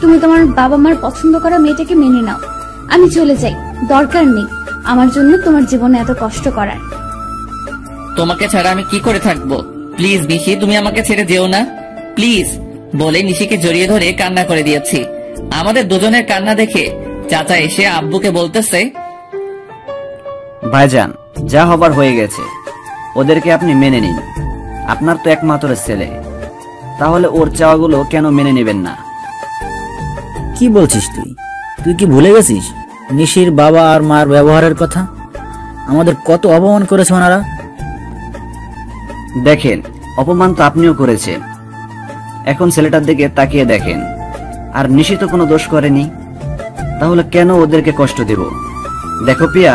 তুমি তোমার বাবা মার পছন্দ করা মেয়েটাকে মেনে নাও। আমি চলে যাই, দরকার নেই আমার জন্য তোমার জীবনে এত কষ্ট করার। তোমাকে ছাড়া আমি কি করে থাকবো? প্লিজ নিশি, তুমি আমাকে ছেড়ে যেও না প্লিজ। বলে নিশিকে জড়িয়ে ধরে কান্না করে দিয়েছি। আমাদের দুজনের কান্না দেখে চাচা এসে আব্বুকে বলতেছে, ভাইজান, যা হবার হয়ে গেছে, ওদেরকে আপনি মেনে নিন। আপনার তো একমাত্র ছেলে, তাহলে ওর চাওয়াগুলো কেন মেনে নেবেন না? কি বলছিস তুই? তুই কি ভুলে গেছিস নিশির বাবা আর মার ব্যবহারের কথা? আমাদের কত অপমান করেছে ওনারা। দেখেন, অপমান তো আপনিও করেছেন। এখন ছেলেটার দিকে তাকিয়ে দেখেন, আর নিশি তো কোনো দোষ করেনি, তাহলে কেন ওদেরকে কষ্ট দেব? দেখো প্রিয়া,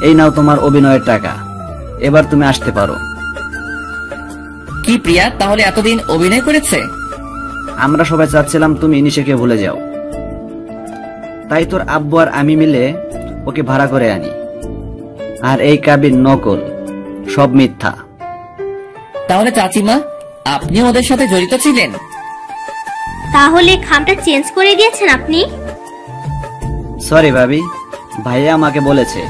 এই নাও তোমার অভিনয়ের টাকা, এবার তুমি আসতে পারো। কি প্রিয়া তাহলে এতদিন অভিনয় করেছে? আমরা সবাই চাচ্ছিলাম তুমি নিশিকে ভুলে যাও, তাই তোর আব্বু আর আমি মিলে ওকে ভাড়া করে আনি। আর এই কাবিন নকল, সব মিথ্যা। তাহলে চাচিমা, আপনি ওদের সাথে জড়িত ছিলেন? তাহলে খামটা চেঞ্জ করে দিয়েছেন আপনি? সরি ভাবি, ভাইয়া আমাকে বলেছে।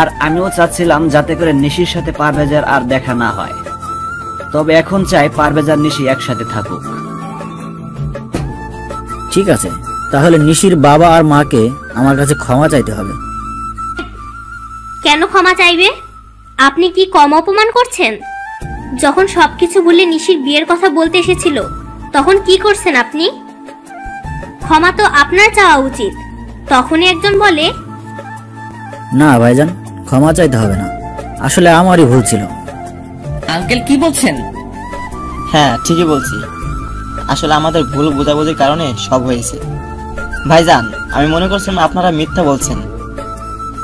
আর আমিও চাচ্ছিলাম যাতে করে নিশির সাথে পারভেজার আর দেখা না হয়। তবে এখন চাই পারভেজার নিশি একসাথে থাকুক। ঠিক আছে, তাহলে নিশির বাবা আর মাকে আমার কাছে ক্ষমা চাইতে হবে। কেন ক্ষমা চাইবে? আপনি কি কম অপমান করছেন? যখন সবকিছু ভুলে নিশির বিয়ের কথা বলতে এসেছিল তখন কি করছেন আপনি? ক্ষমা তো আপনার চাওয়া উচিত। তখনই একজন বলে, না ভাইজান, ক্ষমা চাইতে হবে না, আসলে আমারই ভুল ছিল। আঙ্কেল কি বলছেন? হ্যাঁ ঠিকই বলছি, আসলে আমাদের ভুল বোঝাবুঝির কারণে সব হয়েছে। ভাইজান, আমি মনে করছিলাম আপনারা মিথ্যা বলছেন,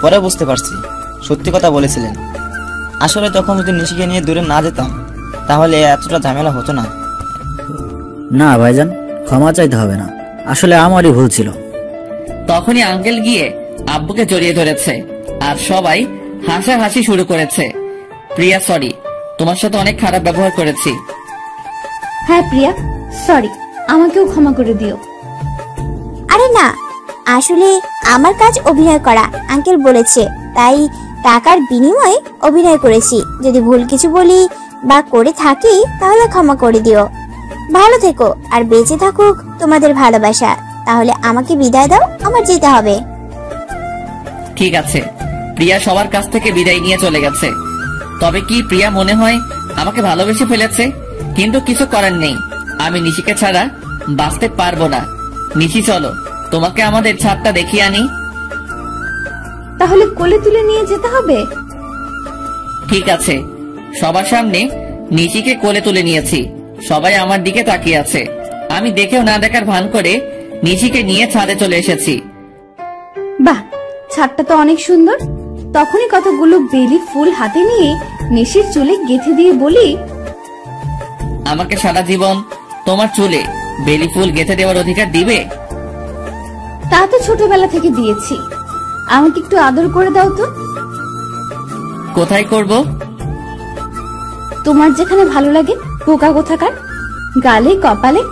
পরে বুঝতে পারছি সত্যি কথা বলেছিলেন। আসলে তখন যদি নিশিকে নিয়ে দূরে না যেতাম তাহলে এতটা ঝামেলা হতো না। না ভাইজান, ক্ষমা চাইতে হবে না, আসলে আমারই ভুল ছিল। তখনই আঙ্কেল গিয়ে আব্বুকে জড়িয়ে ধরেছে আর সবাই হাসাহাসি শুরু করেছে। প্রিয়া সরি, তোমার সাথে অনেক খারাপ ব্যবহার করেছি। হ্যাঁ প্রিয়া, সরি, আমাকেও ক্ষমা করে দিও। আরে না, আসলে আমার কাজ অভিনয় করা, আঙ্কেল বলেছে তাই টাকার বিনিময়ে অভিনয় করেছি। যদি ভুল কিছু বলি বা করে থাকি তাহলে ক্ষমা করে দিও। ভালো থেকো আর বেঁচে থাকুক তোমাদের ভালোবাসা। তাহলে আমাকে বিদায় দাও, আমার যেতে হবে। ঠিক আছে, প্রিয়া সবার কাছ থেকে বিদায় নিয়ে চলে গেছে। তবে কি প্রিয়া মনে হয় আমাকে ভালোবেসে ফেলেছে? কিন্তু কিছু করার নেই, আমি নিশিকে ছাড়া বাঁচতে পারবো না। নিশি চলো, তোমাকে আমাদের ছাদটা দেখিয়ে আনি। তাহলে কোলে তুলে নিয়ে যেতে হবে? ঠিক আছে, সবার সামনে নিশিকে কোলে তুলে নিয়েছি, সবাই আমার দিকে তাকিয়ে আছে। আমি দেখেও না দেখার ভান করে নিশিকে নিয়ে ছাদে চলে এসেছি। বাহ, ছাদটা তো অনেক সুন্দর। তখনই কতগুলো বেলি ফুল হাতে নিয়ে নিশির চুলে গেঁথে দিয়ে বলি, আমাকে সারা জীবন তোমার চুলে বেলি ফুল গেঁথে দেওয়ার অধিকার দিবে? তা তো ছোটবেলা থেকে দিয়েছি, আমাকে একটু আদর করে দাও তো। কোথায় করব? তোমার যেখানে ভালো লাগে, পোকা কোথাকার, গালে, কপালে,